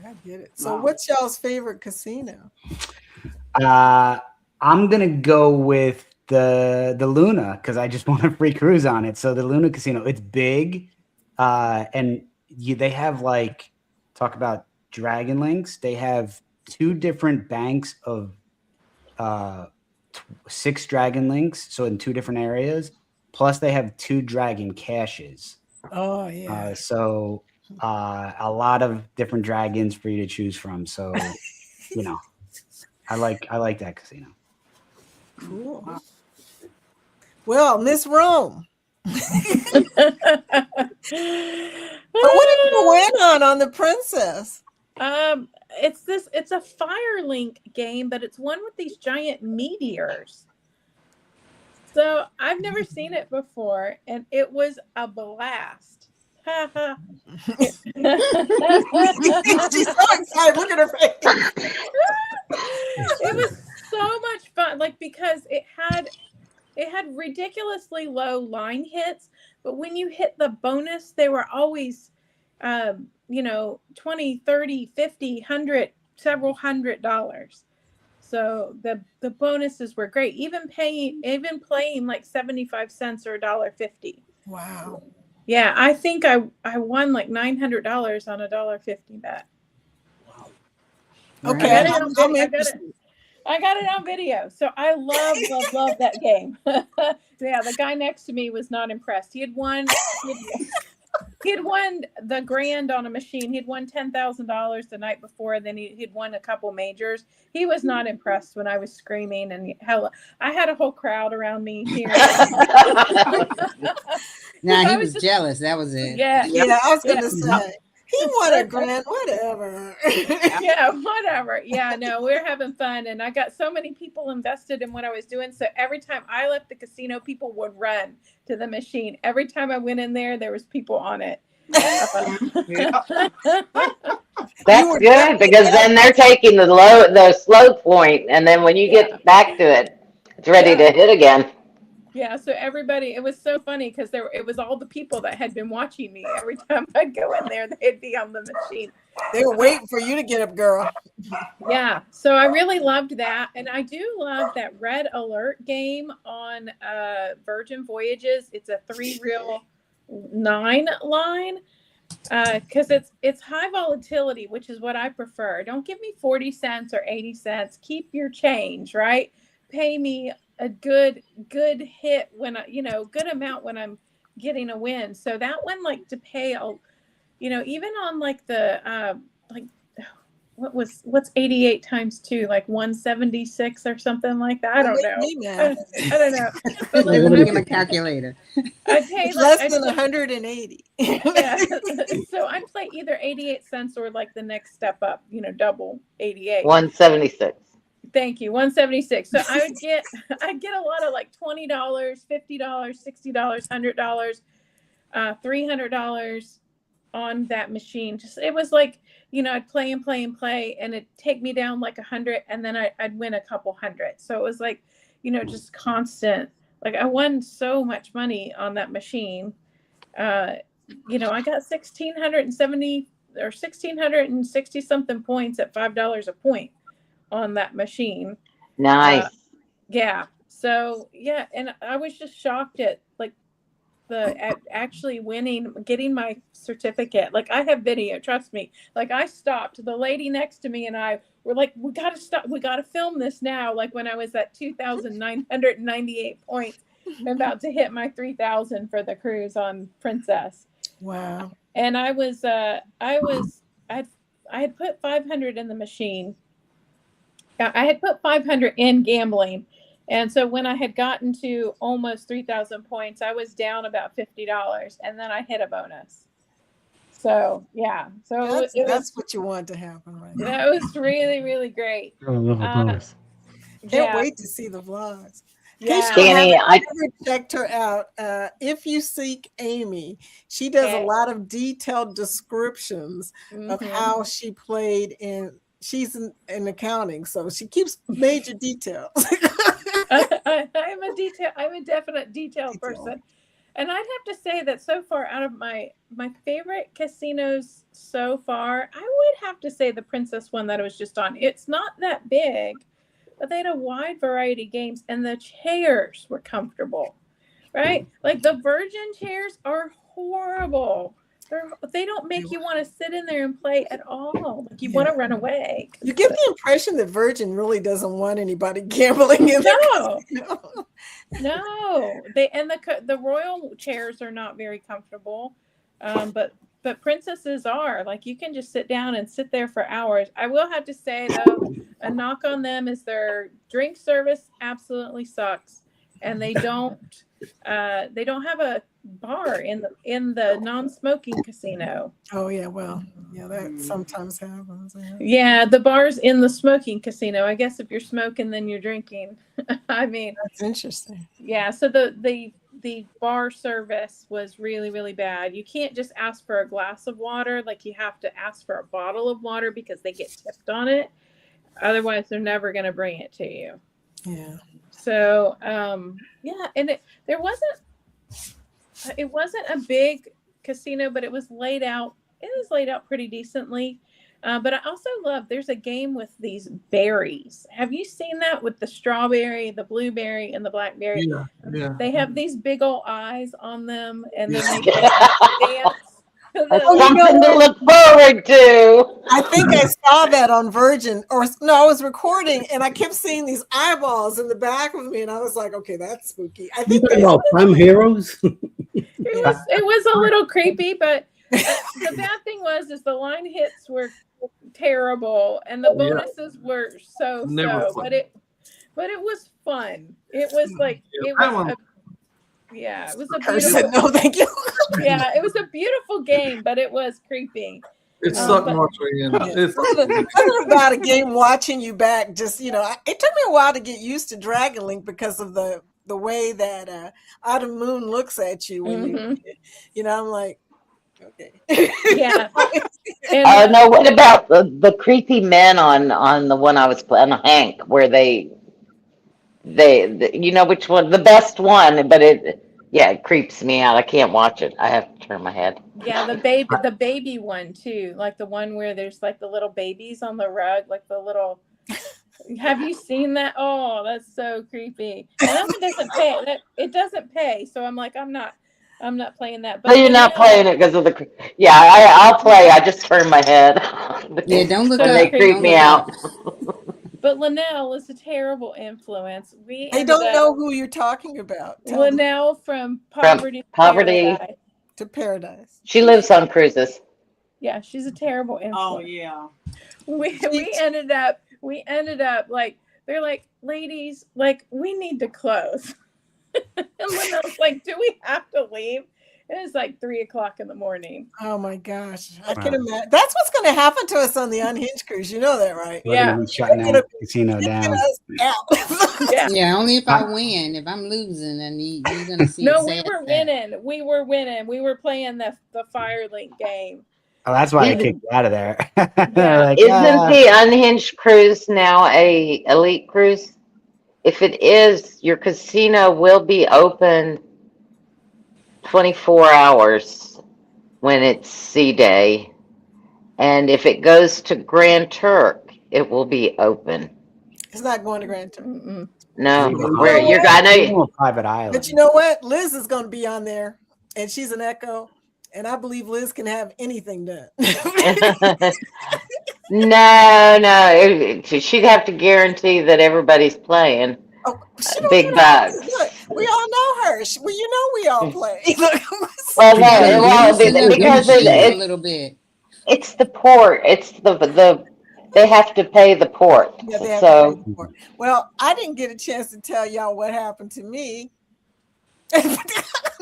I get it. So what's y'all's favorite casino? I'm gonna go with the Luna because I just want a free cruise on it. So the Luna Casino, it's big, and they have talk about Dragon Links. They have 2 different banks of 6 Dragon Links, so in 2 different areas. Plus, they have 2 Dragon Caches. Oh yeah. So a lot of different dragons for you to choose from. So, I like that casino. Cool. Well, Miss Rome. So what did you win on the Princess? It's a Firelink game, but it's one with these giant meteors. So I've never seen it before, and it was a blast. She's so excited. Look at her face. It was so much fun, because it had it had ridiculously low line hits, but when you hit the bonus, they were always, you know, 20, 30, 50, 100, several $100s. So the bonuses were great. Even playing like 75 cents or $1.50. Wow. Yeah, I think I won like $900 on a $1.50 bet. Okay, I got it I'm, on I'm video. interested. I got it on video. So I love that game. Yeah, the guy next to me was not impressed. He had won the grand on a machine. He'd won $10,000 the night before. Then he'd won a couple majors. He was not impressed when I was screaming, and hell, I had a whole crowd around me here. Nah, he was jealous. That was it. Yeah, Yeah, I was gonna say he won a grand, whatever. yeah, whatever. Yeah, no, we're having fun, and I got so many people invested in what I was doing. So every time I left the casino, people would run to the machine. Every time I went in there was people on it. That's good because then they're taking the slow point, and then when you get back to it, it's ready to hit again. Yeah, so everybody, it was so funny because it was all the people that had been watching me. Every time I'd go in there, they'd be on the machine. They were waiting for you to get up, girl. Yeah, so I really loved that. And I do love that Red Alert game on Virgin Voyages. It's a 3-reel 9 line because it's high volatility, which is what I prefer. Don't give me 40 cents or 80 cents. Keep your change, right? Pay me a good hit when good amount when I'm getting a win. So that one, like, to pay even on like the like what's 88 times 2, like 176 or something like that. I don't know. I don't know. But Let me get my calculator. I pay less than 180. Yeah. So I play either 88 cents or like the next step up, double 88. 176. Thank you. 176. So I'd get a lot of like $20, $50, $60, $100, $300 on that machine. Just, it was like, I'd play and play and play, and it'd take me down like 100, and then I'd win a couple hundred. So it was like, just constant. Like, I won so much money on that machine. I got 1,670 or 1,660 something points at $5 a point on that machine. Nice. Yeah. So yeah, and I was just shocked at like at actually winning, getting my certificate. Like, I have video, trust me. Like, I stopped. The lady next to me and I were like, we got to stop. We got to film this now. Like, when I was at 2,998 points, I'm about to hit my 3,000 for the cruise on Princess. Wow. And I had put 500 in the machine. I had put 500 in gambling. And so when I had gotten to almost 3,000 points, I was down about $50, and then I hit a bonus. So, yeah. So that's what you want to happen, right? That was really, really great. I love a bonus. Can't wait to see the vlogs. Yeah. Danny, I never checked her out. If you seek Amy, she does a lot of detailed descriptions of how she played she's in accounting, so she keeps major details. I'm a definite detail person. And I'd have to say that so far, out of my favorite casinos so far, I would have to say the Princess one that I was just on. It's not that big, but they had a wide variety of games, and the chairs were comfortable, right? Like, the Virgin chairs are horrible. They don't make you want to sit in there and play at all. Like, you want to run away. You get the impression that Virgin really doesn't want anybody gambling in there. No. The royal chairs are not very comfortable, but princesses are. Like, you can just sit down and sit there for hours. I will have to say, though, a knock on them is their drink service absolutely sucks, and they don't have a bar in the non-smoking casino. Oh yeah, well, yeah, that sometimes happens. Yeah, the bar's in the smoking casino. I guess if you're smoking, then you're drinking. I mean, that's interesting. Yeah, so the bar service was really, really bad. You can't just ask for a glass of water. Like, you have to ask for a bottle of water because they get tipped on it. Otherwise, they're never going to bring it to you. Yeah. So yeah, and it wasn't a big casino, but it was laid out. It was laid out pretty decently. But I also love, there's a game with these berries. Have you seen that with the strawberry, the blueberry, and the blackberry? Yeah. They have these big old eyes on them, and then Yeah. they dance. That's something to look forward to. I think I saw that on Virgin, or no, I was recording and I kept seeing these eyeballs in the back of me, and I was like, okay, that's spooky. I You think talking about Prime Heroes? It was a little creepy, but the bad thing was the line hits were terrible and the bonuses were so. But it was fun. It was like it was it was a beautiful. No, thank you. Yeah, it was a beautiful game, but it was creepy. It sucked once we in. Something about a game watching you back. Just it took me a while to get used to Dragon Link because of the way that Autumn Moon looks at you when I'm like, okay. Yeah. No, what about the creepy men on the one I was playing, Hank, where they you know which one, the best one, but it creeps me out. I can't watch it. I have to turn my head. Yeah, the baby one too, like the one where there's like the little babies on the rug, like the little. Have you seen that? Oh, that's so creepy. And that one doesn't pay. It doesn't pay. So I'm like, I'm not playing that. But you're not playing it because of the. Yeah, I'll play. I just turn my head. Yeah, don't look up. up. They creep me out. But Linnell is a terrible influence. I don't know who you're talking about. Linnell from Poverty to Paradise. She lives on cruises. Yeah, she's a terrible influence. Oh yeah. We ended up like, they're like, ladies, like, we need to close. And Linnell's like, do we have to leave? It was like 3:00 in the morning. Oh my gosh. I can imagine. That's what's going to happen to us on the Unhinged cruise. You know that, right? We're gonna be shutting that casino down. Yeah, only if I win. If I'm losing, then you're gonna see. No, we were winning. We were winning. We were playing the Firelink game. Oh, that's why I kicked you out of there. Yeah. Isn't the Unhinged cruise now a elite cruise? If it is, your casino will be open 24 hours when it's sea day. And if it goes to Grand Turk, it will be open. It's not going to Grand Turk. No, I know you're private island. But you know what? Liz is going to be on there, and she's an Echo, and I believe Liz can have anything done. No, she'd have to guarantee that everybody's playing. Oh, big bucks. Look, we all know her. We all play. Well, no, because a little bit. It's the port. It's the they have to pay the port. Yeah, they have so to pay the port. Well, I didn't get a chance to tell y'all what happened to me.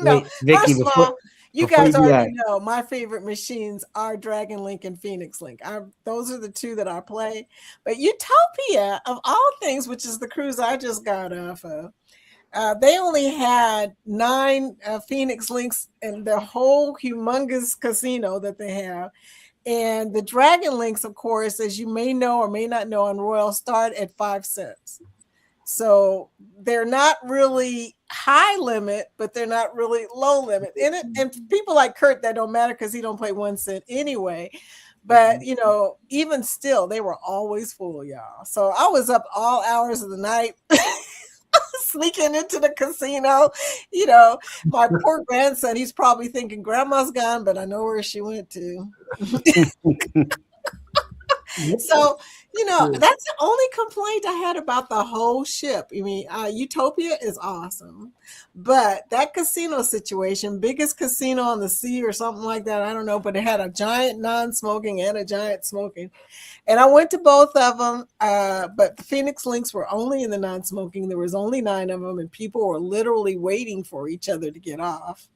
No, Wait, Vicky, first of all, you before guys you do already know my favorite machines are Dragon Link and Phoenix Link. Those are the two that I play. But Utopia, of all things, which is the cruise I just got off of, they only had 9 Phoenix Links in the whole humongous casino that they have. And the Dragon Links, of course, as you may know or may not know, on Royal start at 5 cents. So they're not really high limit, but they're not really low limit. And people like Kurt, that don't matter because he don't play 1 cent anyway. But, even still, they were always full, y'all. So I was up all hours of the night sneaking into the casino. My poor grandson, he's probably thinking grandma's gone, but I know where she went to. So, that's the only complaint I had about the whole ship. I mean, Utopia is awesome, but that casino situation, biggest casino on the sea or something like that, I don't know, but it had a giant non-smoking and a giant smoking. And I went to both of them, but the Phoenix Links were only in the non-smoking. There was only 9 of them, and people were literally waiting for each other to get off.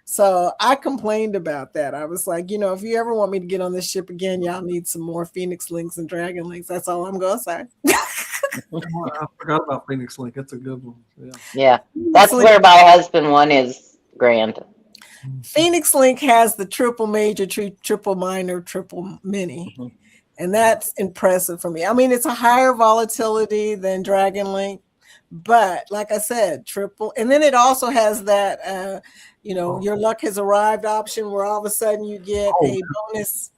So I complained about that. I was like, if you ever want me to get on this ship again, y'all need some more Phoenix Links and Dragon Links. That's all I'm going to say. I forgot about Phoenix Link. That's a good one. Yeah. That's where my husband one is grand. Phoenix Link has the triple major, triple minor, triple mini. And that's impressive for me. I mean, it's a higher volatility than Dragon Link, But like I said, triple, and then it also has that your luck has arrived option where all of a sudden you get a bonus,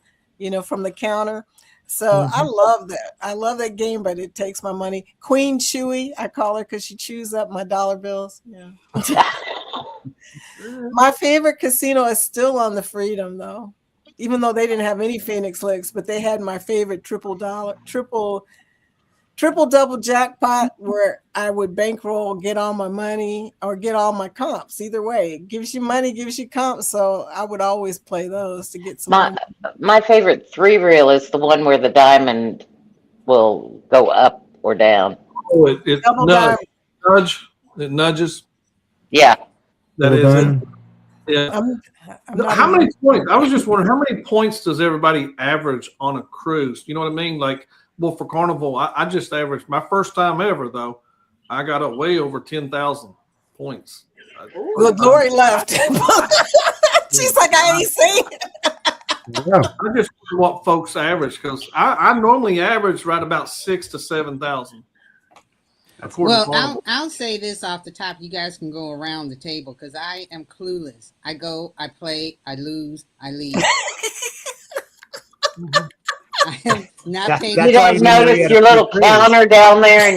from the counter. So I love that. I love that game, but it takes my money. Queen Chewy, I call her because she chews up my dollar bills. Yeah. My favorite casino is still on the Freedom, though. Even though they didn't have any Phoenix Licks, but they had my favorite triple double jackpot where I would bankroll, get all my money, or get all my comps. Either way, it gives you money, gives you comps. So I would always play those to get some money. My favorite 3-reel is the one where the diamond will go up or down. Oh, it Double it nudges. Yeah. That is it. Yeah. I'm not How many points? I was just wondering, how many points does everybody average on a cruise? You know what I mean? Like, well, for Carnival, I just averaged my first time ever, though. I got up way over 10,000 points. Well, Lori left. She's like, I ain't seen it. Yeah. I just wonder what folks average, because I normally average right about 6,000 to 7,000. Well, I'll say this off the top. You guys can go around the table because I am clueless. I go, I play, I lose, I leave. I am not paying. You don't notice your little counter down there, and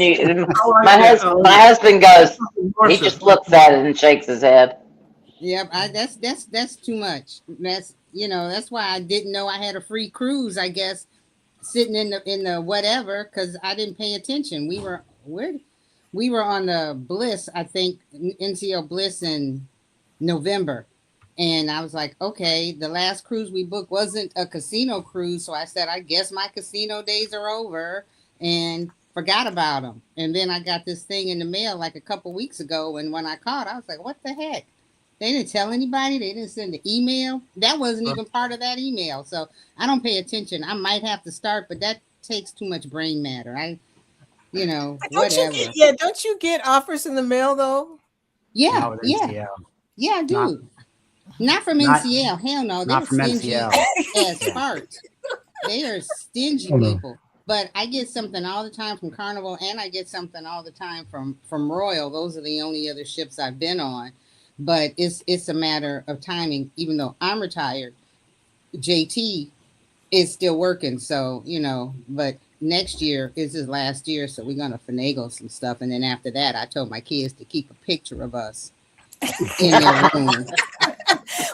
my husband goes. He just looks at it and shakes his head. Yep, that's too much. That's why I didn't know I had a free cruise. I guess sitting in the whatever because I didn't pay attention. We were on the Bliss, I think, NCL Bliss in November. And I was like, okay, the last cruise we booked wasn't a casino cruise. So I said, I guess my casino days are over and forgot about them. And then I got this thing in the mail like a couple weeks ago. And when I called, I was like, what the heck? They didn't tell anybody. They didn't send an email. That wasn't even part of that email. So I don't pay attention. I might have to start, but that takes too much brain matter. Whatever. Don't you get offers in the mail though? Yeah, I do. Not from NCL. Hell no. They're stingy as farts. They are stingy people. But I get something all the time from Carnival, and I get something all the time from Royal. Those are the only other ships I've been on. But it's a matter of timing. Even though I'm retired, JT is still working. So, but next year is his last year, so we're gonna finagle some stuff. And then after that, I told my kids to keep a picture of us in their room.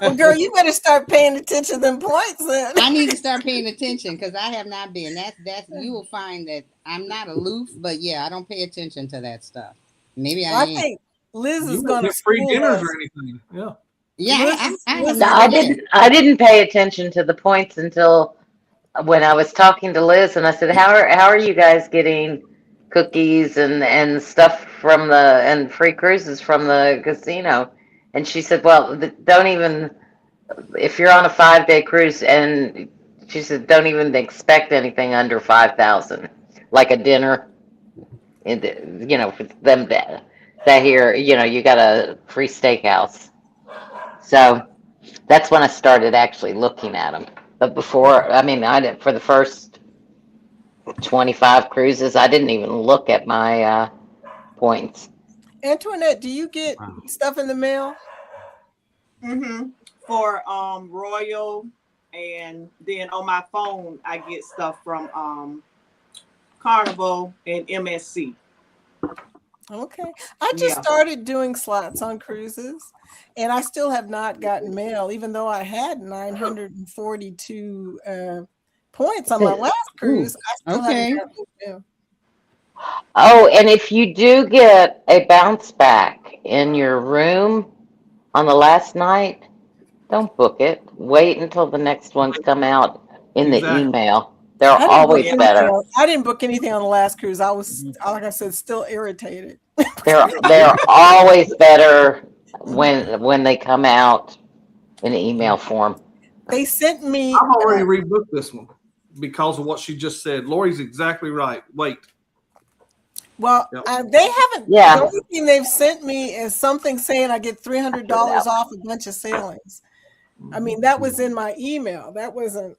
Well, girl, you better start paying attention to them points then. I need to start paying attention because I have not been. That's you will find that I'm not aloof, but yeah, I don't pay attention to that stuff. Maybe I think Liz is going to free dinners or anything. Yeah. Yeah, I didn't pay attention to the points until when I was talking to Liz, and I said, "How are you guys getting cookies and stuff and free cruises from the casino?" And she said, "Well, don't even if you're on a 5-day cruise." And she said, "Don't even expect anything under 5,000, like a dinner. For them that here, you got a free steakhouse." So that's when I started actually looking at them. But before, I did for the first 25 cruises, I didn't even look at my points. Antoinette, do you get stuff in the mail? Mm-hmm. For Royal, and then on my phone, I get stuff from Carnival and MSC. Okay. I just started doing slots on cruises, and I still have not gotten mail, even though I had 942 points on my last cruise. I still haven't gotten mail. Oh, and if you do get a bounce back in your room on the last night, don't book it. Wait until the next ones come out in the email. They're always better. I didn't book anything on the last cruise. I was, like I said, still irritated. They're always better when they come out in email form. They sent me. I've already rebooked this one because of what she just said. Lori's exactly right. Wait. Well, they haven't. Yeah. The only thing they've sent me is something saying I get $300 off a bunch of sailings. That was in my email. That wasn't.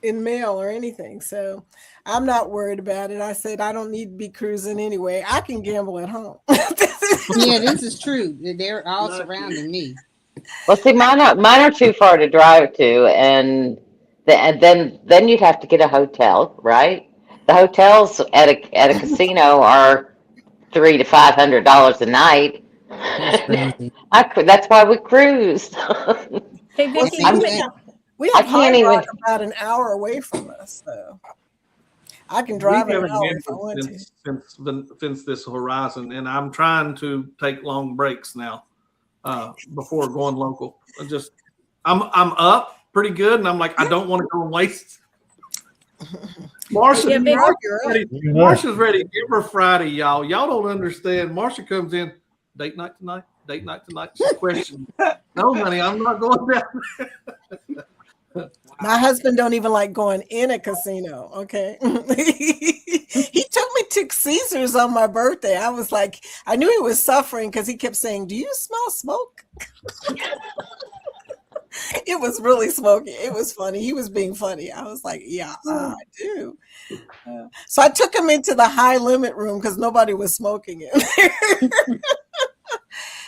in mail or anything. So I'm not worried about it. I said I don't need to be cruising anyway. I can gamble at home. Yeah, this is true. They're all surrounding me. Well, see, mine are too far to drive to, and then you'd have to get a hotel, right? The hotels at a casino are $300 to $500 a night. That's crazy. That's why we cruised. Hey, Well, Vicky, see, I'm- we I have can't Hard Rock even- about an hour away from us, so I can We drive an haven't hour if I want gambled since this horizon, and I'm trying to take long breaks now before going local. I'm up pretty good, and I'm like, I don't want to go and waste. Marsha, Yeah, Vicky. Marsha's ready. Give her Friday, y'all. Y'all don't understand. Marsha comes in, date night tonight. Date night tonight. She's questioning. No, honey, I'm not going down. My husband don't even like going in a casino. Okay. He took me to Caesars on my birthday. I was like, I knew he was suffering because he kept saying, "Do you smell smoke?" It was really smoky. It was funny. He was being funny. I was like, yeah, I do. So I took him into the high limit room because nobody was smoking in there.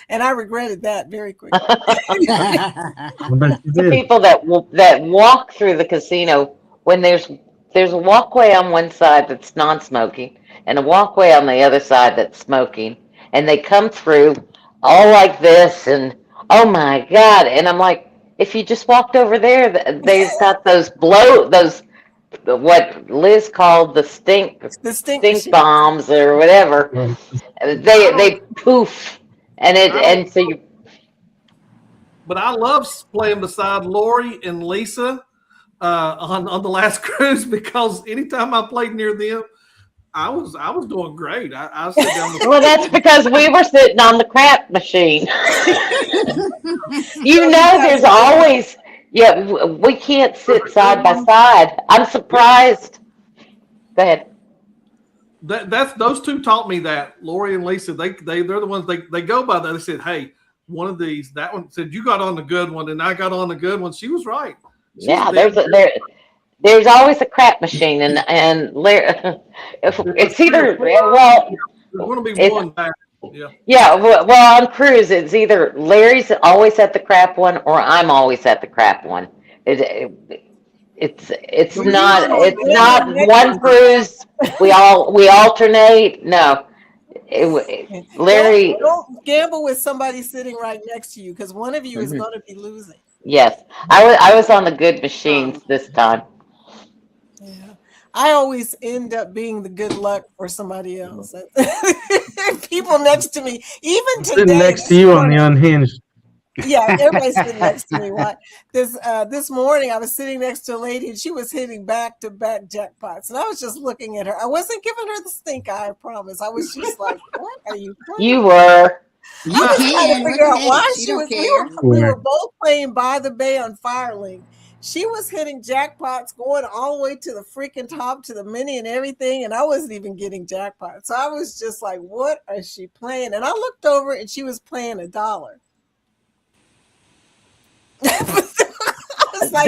And I regretted that very quickly. I bet you The did. people that walk through the casino when there's a walkway on one side that's non-smoking and a walkway on the other side that's smoking, and they come through all like this, and oh my God! And I'm like, if you just walked over there, they've got those what Liz called the stink bombs or whatever. They poof, and so you. But I love playing beside Lori and Lisa on the last cruise, because anytime I played near them, I was doing great. I sit down. Well, that's because we were sitting on the crap machine. There's always we can't sit side by side. I'm surprised. Go ahead. That's those two taught me that. Lori and Lisa, they're the ones they go by that. They said, hey, one of these, that one said you got on the good one, and I got on the good one. She was right. There's always a crap machine, and it's either there's going to be one back. Yeah, well, on cruise, it's either Larry's always at the crap one or I'm always at the crap one. It's not one cruise. We alternate. No, Larry. Don't gamble with somebody sitting right next to you because one of you is going to be losing. Yes, I was on the good machines this time. Yeah, I always end up being the good luck for somebody else. People next to me, even today. Sitting next to you on the unhinged. Yeah, everybody's sitting next to me. Why? This morning I was sitting next to a lady and she was hitting back-to-back jackpots, and I was just looking at her. I wasn't giving her the stink eye, I promise. I was just like, "What are you playing?" You were. You I was trying to can. figure out why She she don't was. care. We were both playing By the Bay on Firelink. She was hitting jackpots going all the way to the freaking top to the mini and everything, and I wasn't even getting jackpots. So I was just like, "What is she playing?" And I looked over and she was playing $1. Like,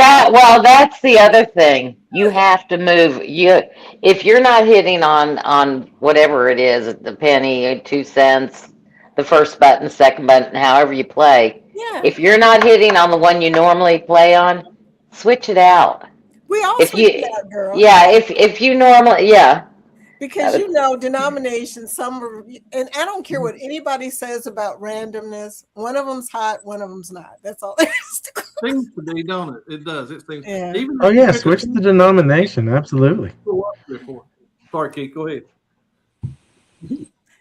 that's the other thing. You have to move. If you're not hitting on whatever it is, the penny, 2 cents, the first button, second button, however you play. yeah, If you're not hitting on the one you normally play on, switch it out. we all If switched you, out, girl. yeah, if you normally, yeah. Because denominations, some are, and I don't care what anybody says about randomness. One of them's hot, one of them's not. That's all there is to it. Seems to be, don't it? It does. It seems. Yeah. Even Oh if you yeah, pick a switch the denomination. Absolutely. before. Sorry, Keith. Go ahead.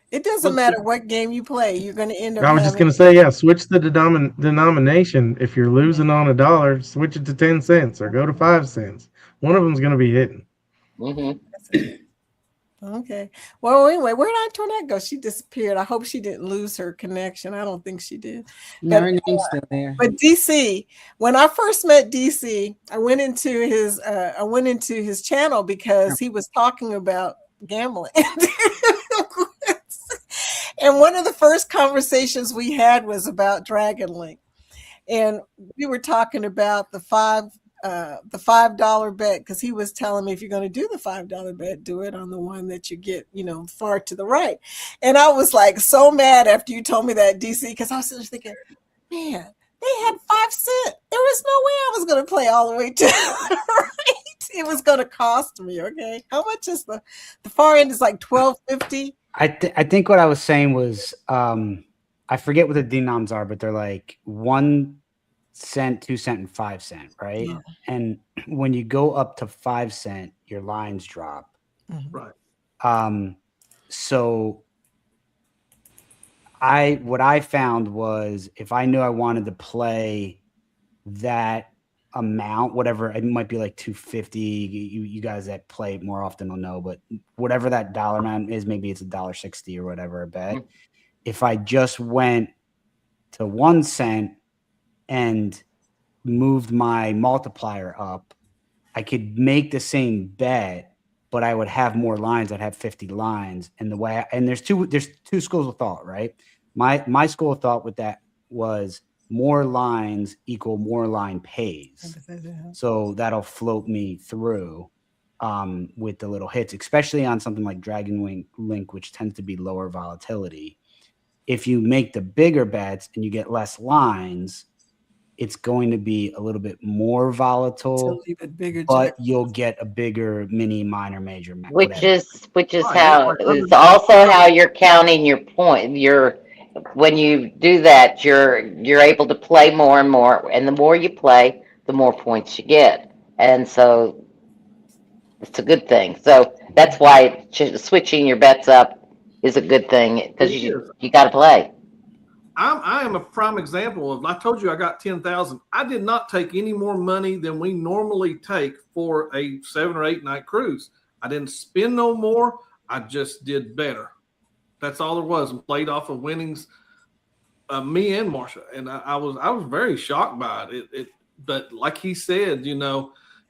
It doesn't matter what game you play, you're going to end up. I was just gonna say, yeah, switch the denomination. If you're losing on $1, switch it to 10 cents or go to 5 cents. One of them's gonna be hitting. Mm-hmm. Okay. Well, anyway, where did Antoinette go? She disappeared. I hope she didn't lose her connection. I don't think she did. No, her name's still there. But DC, when I first met DC, I went into his channel because he was talking about gambling. And one of the first conversations we had was about Dragon Link. And we were talking about the 5 the $5 bet, because he was telling me if you're going to do the $5 bet, do it on the one that you get, far to the right. And I was like so mad after you told me that, DC, because I was just thinking, man, they had 5 cents. There was no way I was going to play all the way to the right. It was going to cost me. Okay, how much is the far end? Is like $12.50. I think what I was saying was I forget what the denoms are, but they're like 1 cent, 2 cent, and 5 cent, right? Yeah. And when you go up to 5 cent, your lines drop. Right. So what I found was if I knew I wanted to play that amount, whatever it might be, like 250. You guys that play more often will know, but whatever that dollar amount is, maybe it's $1.60 or whatever a bet. Mm-hmm. If I just went to 1 cent and moved my multiplier up, I could make the same bet, but I would have more lines. I'd have 50 lines. And there's two schools of thought, right? My school of thought with that was more lines equal more line pays. So that'll float me through with the little hits, especially on something like Dragon Link, which tends to be lower volatility. If you make the bigger bets and you get less lines, it's going to be a little bit more volatile, but you'll get a bigger mini, minor, major. Which is how it's also how you're counting your point. When you do that, you're able to play more and more, and the more you play, the more points you get, and so it's a good thing. So that's why switching your bets up is a good thing, because you got to play. I am a prime example of. I told you I got 10,000. I did not take any more money than we normally take for a 7 or 8 night cruise. I didn't spend no more. I just did better. That's all there was, and played off of winnings. Me and Marsha, and I was very shocked by it. But like he said,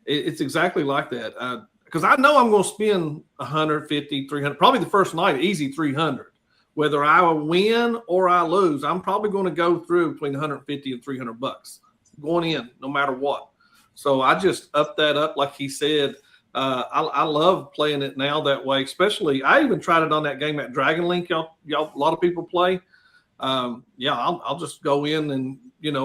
it's exactly like that. Because I know I'm going to spend 150, 300, probably the first night, easy 300. Whether I win or I lose, I'm probably going to go through between 150 and $300 going in, no matter what. So I just upped that up, like he said. I love playing it now that way. Especially, I even tried it on that game at Dragon Link. Y'all, a lot of people play. I'll just go in and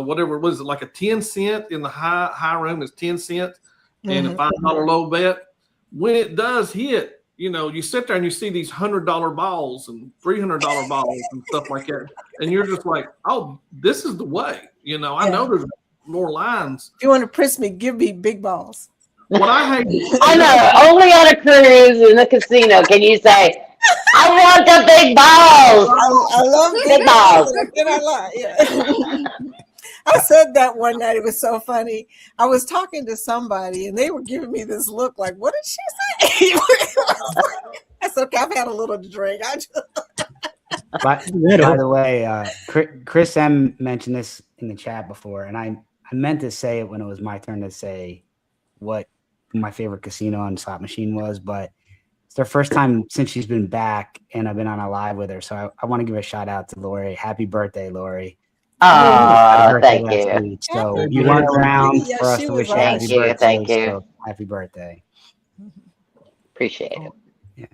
whatever was it, like a 10 cent in the high room is 10 cent, and a $5 low bet. When it does hit, you sit there and you see these $100 balls and $300 balls and stuff like that, and you're just like, oh, this is the way. I know there's more lines. If you want to press me, give me big balls. What I hate, I know, only on a cruise in the casino can you say, I want the big balls. I love big balls. I said that one night. It was so funny. I was talking to somebody and they were giving me this look like, what did she say? I said, okay, I've had a little to drink. By the way, Chris M mentioned this in the chat before, and I meant to say it when it was my turn to say what my favorite casino and slot machine was, but it's their first time since she's been back, and I've been on a live with her. So I want to give a shout out to Lori. Happy birthday, Lori. Oh, thank you. So you weren't around for us to wish you happy birthday. Thank you. So happy birthday. Appreciate it. Yeah.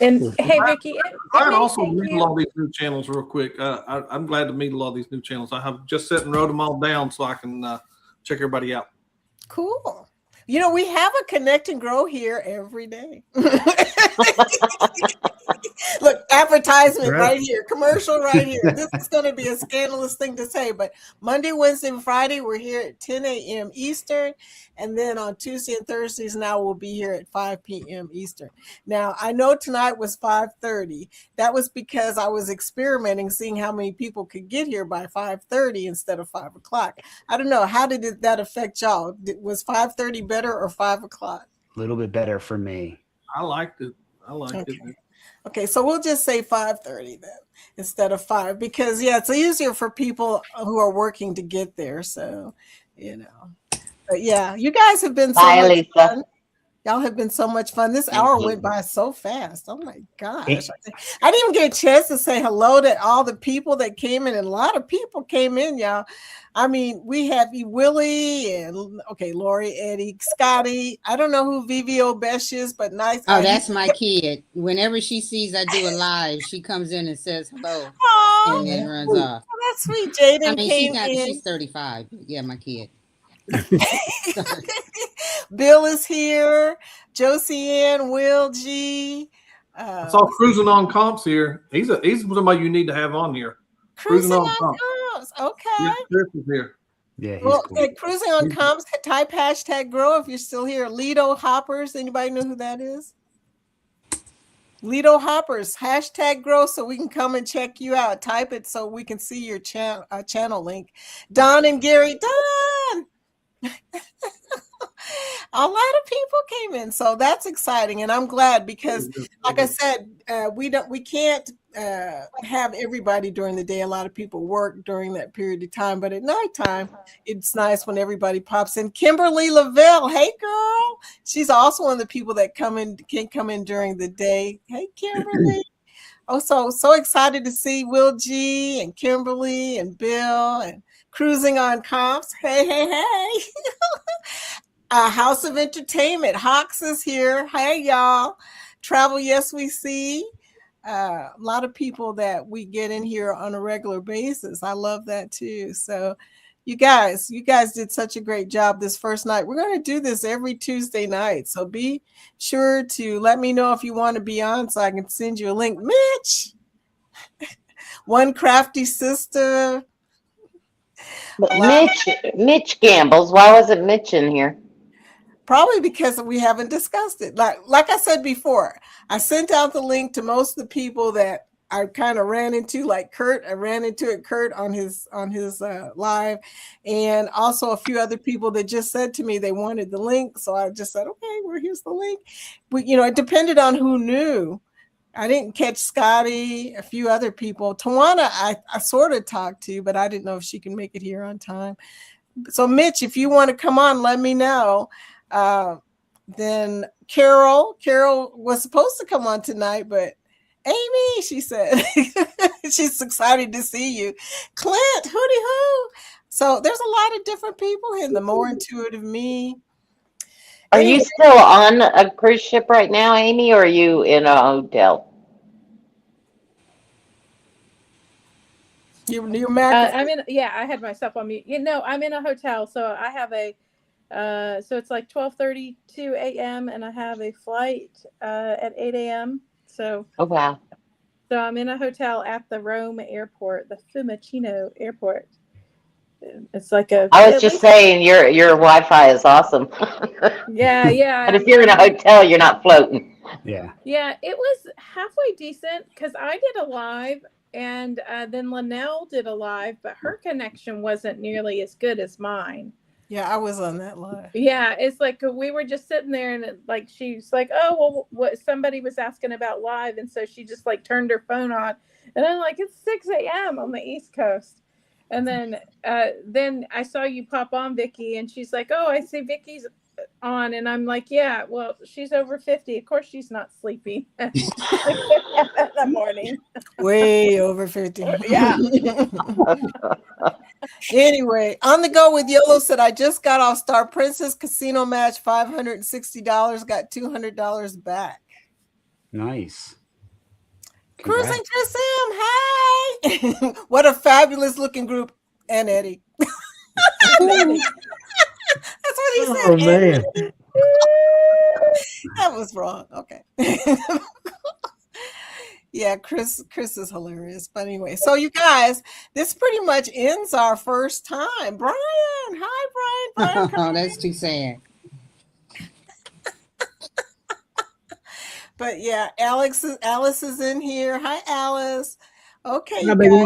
And hey, Vicky, I also meet a lot of these new channels real quick. I'm glad to meet a lot of these new channels. I have just sat and wrote them all down so I can check everybody out. Cool. We have a connect and grow here every day. Look, advertisement right here, commercial right here. This is going to be a scandalous thing to say, but Monday, Wednesday, and Friday, we're here at 10 a.m. Eastern. And then on Tuesday and Thursdays, now we'll be here at 5 p.m. Eastern. Now, I know tonight was 5:30. That was because I was experimenting, seeing how many people could get here by 5:30 instead of 5 o'clock. I don't know. How did that affect y'all? Was 5:30 better or 5 o'clock? A little bit better for me. I liked it. it. Okay, so we'll just say 5:30 then instead of 5, because it's easier for people who are working to get there. So, but yeah, you guys have been so Bye, much Lisa. fun. Y'all have been so much fun. This hour went by so fast. Oh my gosh. It- I didn't even get a chance to say hello to all the people that came in, and a lot of people came in, y'all. I mean, we have Willie and Lori, Eddie, Scotty. I don't know who VVO Besh is, but nice. Oh, that's my kid. Whenever she sees I do a live, she comes in and says hello Oh, and then runs off. that's sweet. Jaden I mean, came in. she's 35. Yeah, my kid. Bill is here. Josie Ann, Will G. I saw Cruising on Comps here. He's somebody you need to have on here. Cruising on Comps. Comps. Okay. Yeah, Chris is here. Yeah, he's Well, cool. Cruising on Comps, type hashtag grow if you're still here. Lido Hoppers. Anybody know who that is? Lido Hoppers, hashtag grow so we can come and check you out. Type it so we can see your channel link. Don and Gary. Don! A lot of people came in, so that's exciting, and I'm glad because, like I said, we can't have everybody during the day. A lot of people work during that period of time, but at nighttime, it's nice when everybody pops in. Kimberly Lavelle, hey girl, she's also one of the people that can come in during the day. Hey Kimberly. Oh, so excited to see Will G and Kimberly and Bill and Cruising on Comps. Hey. House of Entertainment. Hawks is here. Hey, y'all. Travel, yes, we see. A lot of people that we get in here on a regular basis. I love that too. So you guys did such a great job this first night. We're going to do this every Tuesday night. So be sure to let me know if you want to be on so I can send you a link. Mitch, One Crafty Sister. Mitch gambles. Why wasn't Mitch in here? Probably because we haven't discussed it. Like I said before, I sent out the link to most of the people that I kind of ran into, like Kurt. I ran into Kurt on his live, and also a few other people that just said to me they wanted the link. So I just said, okay, well, here's the link. But it depended on who knew. I didn't catch Scotty, a few other people. Tawana, I sort of talked to, but I didn't know if she can make it here on time. So Mitch, if you want to come on, let me know. Then Carol was supposed to come on tonight, but Amy, she said, she's excited to see you. Clint, hooty hoo. So there's a lot of different people in the More Intuitive Me. Are you still on a cruise ship right now, Amy, or are you in a hotel? Your microphone. I had myself on mute. I'm in a hotel, so I have so it's like 12:32 a.m. and I have a flight at 8 a.m. So Oh wow. So I'm in a hotel at the Rome airport, the Fiumicino airport. It's like I was just saying your Wi-Fi is awesome. Yeah. But if you're in a hotel, you're not floating. Yeah. Yeah, it was halfway decent because I did a live and then Linnell did a live, but her connection wasn't nearly as good as mine. Yeah, I was on that live. Yeah, it's like we were just sitting there and she's like, oh, well, what somebody was asking about live. And so she just turned her phone on and I'm like, it's 6 a.m. on the East Coast. And then I saw you pop on, Vicky, and she's like, oh, I see Vicky's on. And I'm like, yeah, well, she's over 50. Of course she's not sleepy in the morning. Way over 50. Yeah. Anyway, on the go with Yolo said, I just got off Star Princess casino match, $560, got $200 back. Nice. Cruising to Sim, hi. What a fabulous looking group. And Eddie. That's what he said. Oh man. That was wrong. Okay. Yeah, Chris is hilarious. But anyway, so you guys, this pretty much ends our first time. Brian, hi, Brian. Oh, that's too sad. But yeah, Alice is in here. Hi, Alice. Okay. Hi, baby.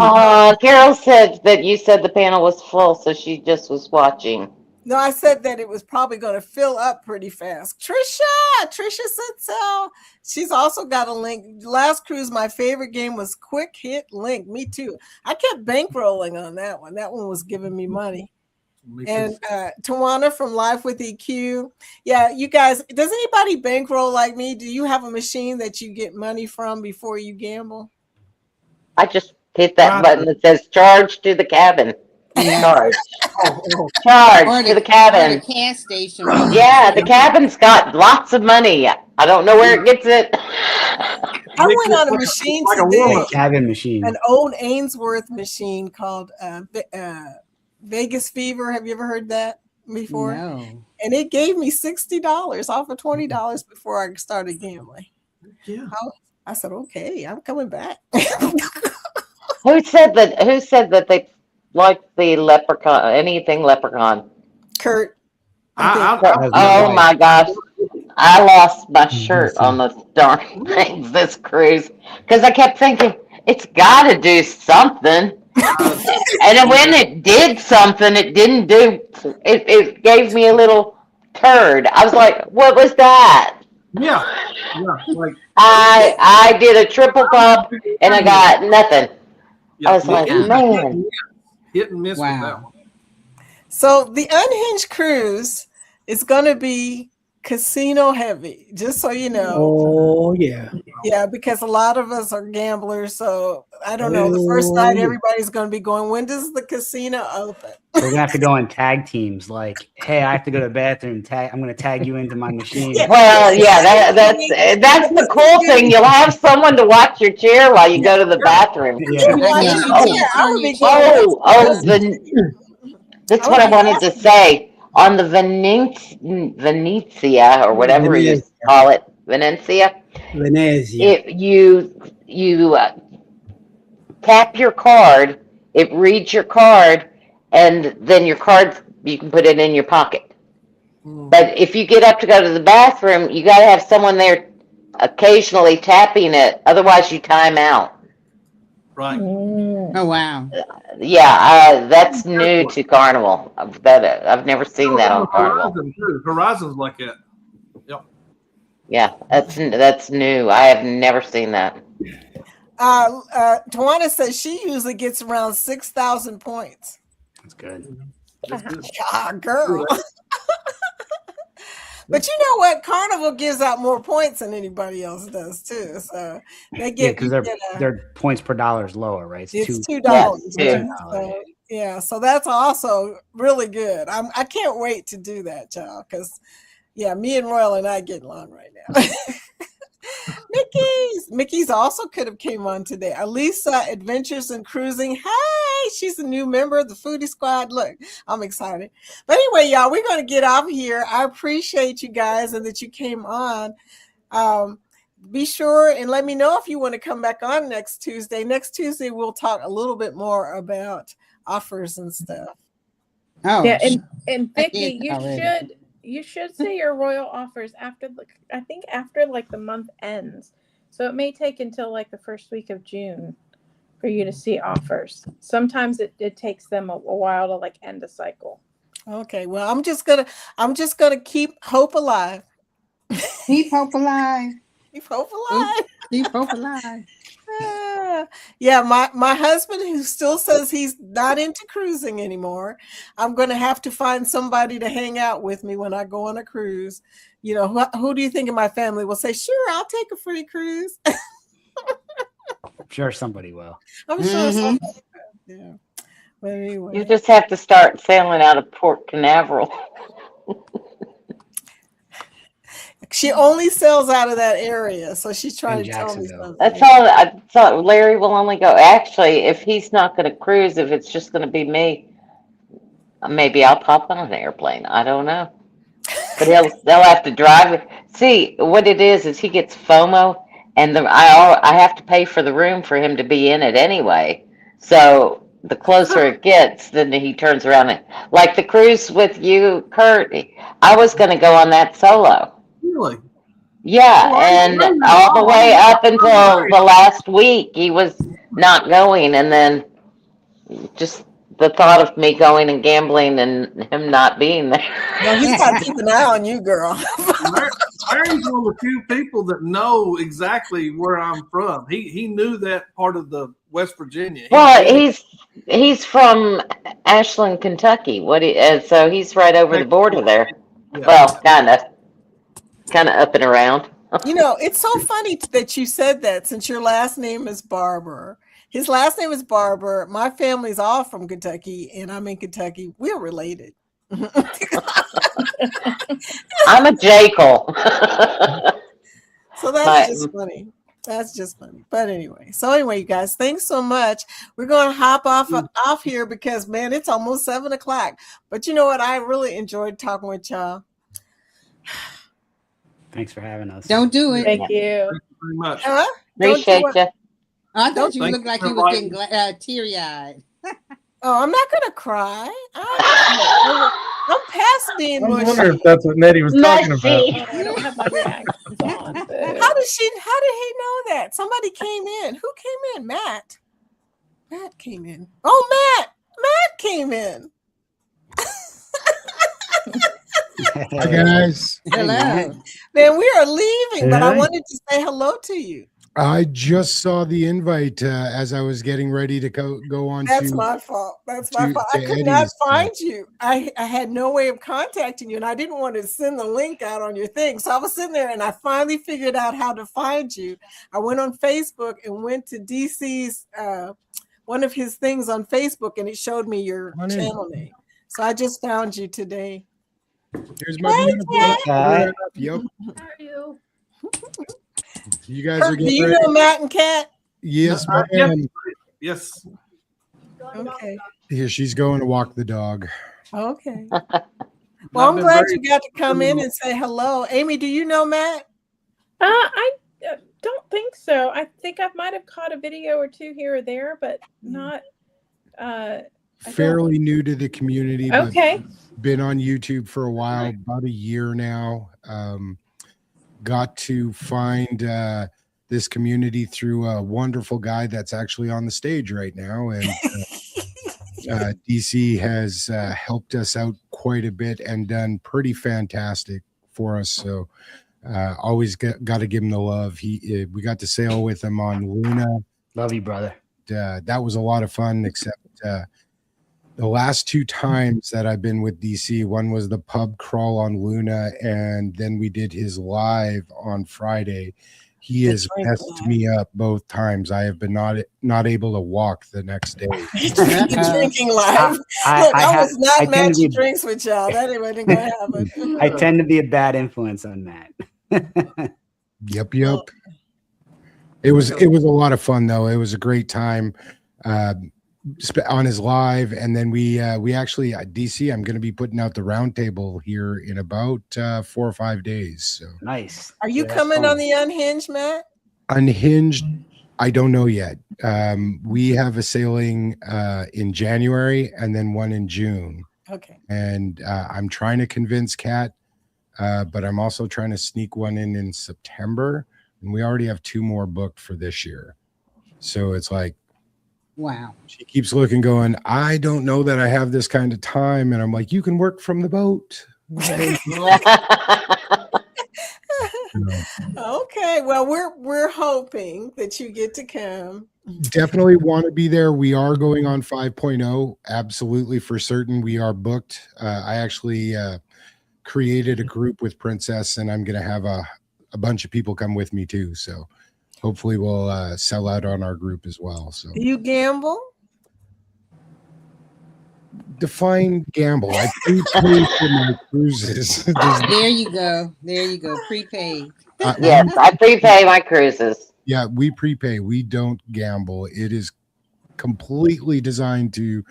Carol said that you said the panel was full, so she just was watching. No, I said that it was probably going to fill up pretty fast. Trisha said so. She's also got a link. Last cruise, my favorite game was Quick Hit Link. Me too. I kept bankrolling on that one. That one was giving me money. Me too. And Tawana from Life with EQ. Yeah, you guys, does anybody bankroll like me? Do you have a machine that you get money from before you gamble? I just hit that button that says charge to the cabin. Yeah. Charge. Oh, Charge to the Or cabin. the gas station. Yeah, the cabin's got lots of money. I don't know where it gets it. I went on a machine like a today, wallet. Cabin machine. an old Ainsworth machine called Vegas Fever. Have you ever heard that before? No. And it gave me $60 off of $20 before I started gambling. Yeah. I said, okay, I'm coming back. Who said that? Who said that they like the leprechaun? Anything leprechaun? Kurt. Oh my gosh. I lost my shirt on those darn things this cruise because I kept thinking it's got to do something. And then when it did something, it didn't do it. It gave me a little turd. I was like, what was that? Yeah. Like I did a triple pump and I got nothing. yeah, I was like, man. hit and miss with that Wow. one. So the Unhinged Cruise is going to be casino heavy, just so you know. Oh yeah. Yeah, because a lot of us are gamblers. So I don't know. The first night, everybody's going to be going, when does the casino open? We're gonna have to go in tag teams. Like, hey, I have to go to the bathroom. I'm gonna tag you into my machine. Well, yeah, that's the cool thing. You'll have someone to watch your chair while you go to the bathroom. Yeah. That's what I wanted to say. On the Venezia or whatever you call it, Venezia. Venezia. You tap your card, it reads your card, and then your card you can put it in your pocket. But if you get up to go to the bathroom, you got to have someone there occasionally tapping it. Otherwise, you time out. Right. Oh wow. Yeah, that's new to Carnival. I've never seen that on Carnival. Horizon's like that. Yep. Yeah, that's new. I have never seen that. Tawana says she usually gets around 6,000 points. That's good. That's good. Ah, girl. But you know what? Carnival gives out more points than anybody else does too. So they get because their points per dollar is lower, right? it's $2. Yeah, So, yeah, so that's also really good. I can't wait to do that, y'all, because yeah, me and Royal and I get along right now. Mickey's also could have came on today. Elisa Adventures in Cruising. Hey, she's a new member of the Foodie Squad. Look, I'm excited. But anyway, y'all, we're going to get off here. I appreciate you guys and that you came on. Be sure and let me know if you want to come back on next Tuesday. Next Tuesday, we'll talk a little bit more about offers and stuff. Oh Yeah, and Vicky, already. you should see your Royal offers after after the month ends. So it may take until like the first week of June for you to see offers. Sometimes it takes them a while to like end a cycle. Okay, well, I'm just gonna keep hope alive. Keep hope alive. Keep hope alive. Keep hope alive. Yeah, my husband, who still says he's not into cruising anymore, I'm going to have to find somebody to hang out with me when I go on a cruise. You know, who do you think in my family will say, sure, I'll take a free cruise? I'm sure somebody will. I'm sure somebody will. Yeah. But anyway. You just have to start sailing out of Port Canaveral. She only sells out of that area, so she's trying In to tell me Jacksonville. something. That's all. I thought Larry will only go. Actually, if he's not going to cruise, if it's just going to be me, maybe I'll pop on an airplane. I don't know. But they'll have to drive it. See, what it is he gets FOMO, and I have to pay for the room for him to be in it anyway. So the closer it gets, then he turns around and like the cruise with you, Kurt. I was going to go on that solo. Really? Yeah, and all the way up until the last week, he was not going, and then just the thought of me going and gambling and him not being there. No, he's got to keep an eye on you, girl. Larry's one of the few people that know exactly where I'm from. He knew that part of the West Virginia. Well, he's from Ashland, Kentucky. So he's right over the border there. Yeah. Well, kind of up and around. You know, it's so funny that you said that since your last name is Barber. His last name is Barber. My family's all from Kentucky, and I'm in Kentucky. We're related. I'm a Jekyll. So that's just funny. That's just funny. But anyway, you guys, thanks so much. We're going to hop off here because, man, it's almost 7 o'clock. But you know what? I really enjoyed talking with y'all. Thanks for having us. Don't do it. Thank you. Thank you very much. Appreciate you. I thought you Thank looked like you you for was getting teary-eyed. Oh, I'm not going to cry. I'm past being I mushy. wonder if that's what Nettie was talking about. Mushy. I don't have my reactions on. How did he know that? Somebody came in. Who came in? Matt. Matt came in. Oh, Matt came in. Hi guys. Hello. Man, we are leaving, but I Hey. wanted to say hello to you. I just saw the invite as I was getting ready to go on That's to. my fault. That's my to- fault. to I could not Eddie's, find you. I had no way of contacting you, and I didn't want to send the link out on your thing. So I was sitting there, and I finally figured out how to find you. I went on Facebook and went to DC's one of his things on Facebook, and it showed me your Come on in. channel name. So I just found you today. Here's my beautiful. Kat. Yep. How are you? You guys are Do getting you ready. know Matt and Kat? Yes, Yes. ma'am. Yes. Okay. Here she's going to walk the dog. Okay. I've Well, I'm been glad very- you got to come in and say hello. Amy, do you know Matt? I don't think so. I think I might have caught a video or two here or there, but not. I don't- Fairly new to the community, but Okay. been on YouTube for a while, about a year now. Got to find this community through a wonderful guy that's actually on the stage right now, and DC has helped us out quite a bit and done pretty fantastic for us. So always got to give him the love. We got to sail with him on Luna. Love you, brother. That was a lot of fun, except the last 2 times that I've been with DC, one was the pub crawl on Luna, and then we did his live on Friday. He has Drink messed live. me up both times. I have been not able to walk the next day. Drinking live. I- Look, I I, ha- was not I tend to matching be- drinks with y'all. That ain't gonna happen. I tend to be a bad influence on Matt. Yep. It was a lot of fun though. It was a great time on his live, and then we actually DC. I'm going to be putting out the roundtable here in about 4 or 5 days. So Nice. Are you Yeah, that's coming fun. on the Unhinged, Matt? Unhinged, I don't know yet. We have a sailing in January and then one in June, Okay. and I'm trying to convince Kat, but I'm also trying to sneak one in September, and we already have 2 more booked for this year. So it's like, Wow. she keeps looking, going, I don't know that I have this kind of time. And I'm like, you can work from the boat. Okay. Well, we're hoping that you get to come. Definitely want to be there. We are going on 5.0. Absolutely, for certain. We are booked. I actually created a group with Princess, and I'm going to have a bunch of people come with me too. So hopefully we'll sell out on our group as well. So Do you gamble? define gamble. I prepay for my cruises. There you go. Prepaid. Yes, I prepay my cruises. Yeah, we prepay. We don't gamble. It is completely designed to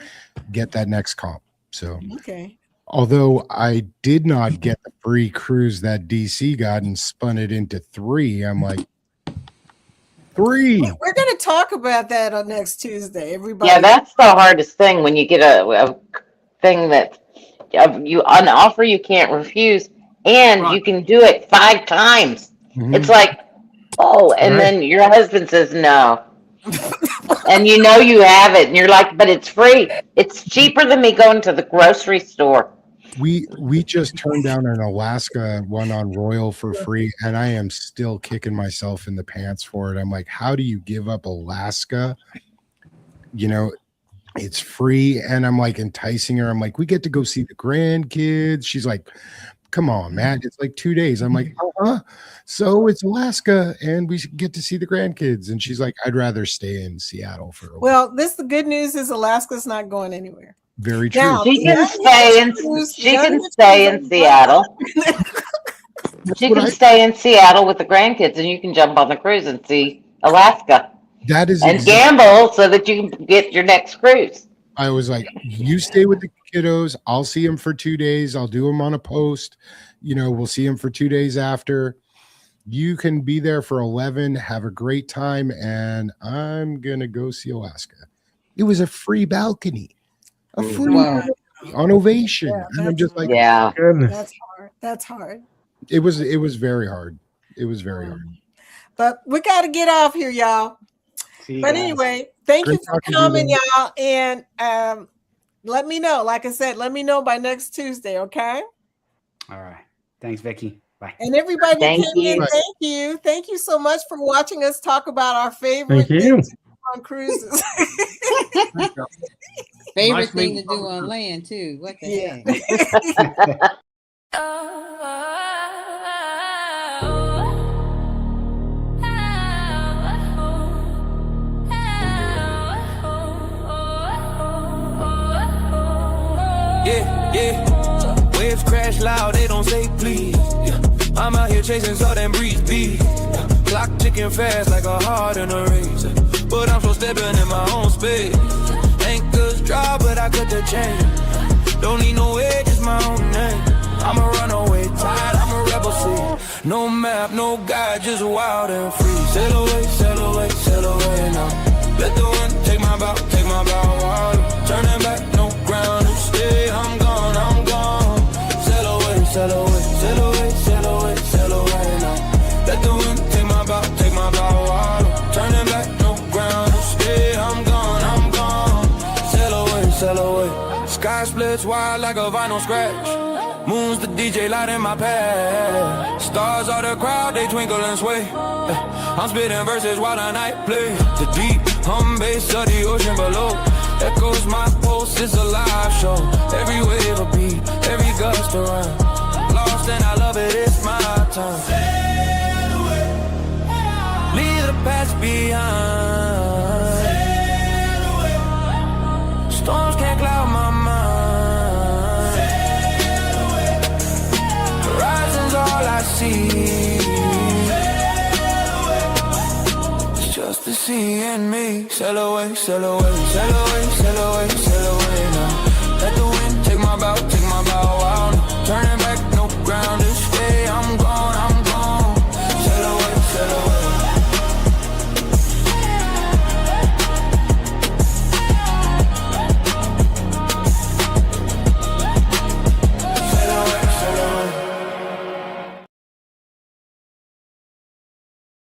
get that next comp. So, Okay. although I did not get the free cruise that DC got and spun it into 3, I'm like, 3. We're going to talk about that on next Tuesday. Everybody. Yeah, that's the hardest thing when you get a thing that an offer you can't refuse, and you Right. can do it 5 times. Mhm. It's like, oh, and Right. then your husband says no. And you know you have it, and you're like, but it's free. It's cheaper than me going to the grocery store. we just turned down an Alaska one on Royal for free, and I am still kicking myself in the pants for it. I'm like, how do you give up Alaska? You know, it's free, and I'm like enticing her. I'm like, we get to go see the grandkids. She's like, come on, man, it's like 2 days. I'm like, so it's Alaska, and we get to see the grandkids. And she's like, I'd rather stay in Seattle for a while. Well, the good news is Alaska's not going anywhere. Very true. Now, She can stay in Seattle. She can stay in Seattle with the grandkids, and you can jump on the cruise and see Alaska. That is and gamble so that you can get your next cruise. I was like, you stay with the kiddos. I'll see them for 2 days. I'll do them on a post. You know, we'll see them for 2 days after. You can be there for 11, have a great time, and I'm going to go see Alaska. It was a free balcony. A free balcony on Ovation. Yeah, and I'm just like, yeah, that's hard. That's hard. It was very hard. It was very hard. But we got to get off here, y'all. But anyway, thank you for coming, y'all. And let me know. Like I said, let me know by next Tuesday, okay? All right. Thanks, Vicky. Bye. And everybody Thank came in, you. thank you. Thank you so much for watching us talk about our favorite things on cruises. Favorite Nice thing to meeting do you. on land too. What the Yeah. heck? Yeah. Waves crash loud, they don't say please. Yeah. I'm out here chasing southern breeze beef. Yeah. Clock ticking fast like a heart in a race. But I'm still stepping in my own space. Anchors drop, but I cut the chain. Don't need no way, just my own name. I'm a runaway tide, I'm a rebel seed. No map, no guide, just wild and free. Sail away, sail away, sail away now. Let the wind take my bow wild. Turning back, no ground to stay. I'm gone, I'm gone. Sail away, sail away, sail away, sail away, sail away now. Let the wind take my bow wild. Turning back, no ground to stay. I'm gone, I'm gone. Sail away, sail away. Sky splits wide like a vinyl scratch. Moon's the DJ light in my pad. Stars are the crowd, they twinkle and sway. I'm spitting verses while the night play. The deep hum bass of the ocean below echoes my pulse, it's a live show. Every wave a beat, every gust a rhyme. Lost and I love it, it's my time. Leave the past behind. Storms can't cloud my mind. Horizon's all I see. It's just the sea and me. Sail away, sail away, sail away, sail away, sail away now. Let the wind take my bow wild. Turning back.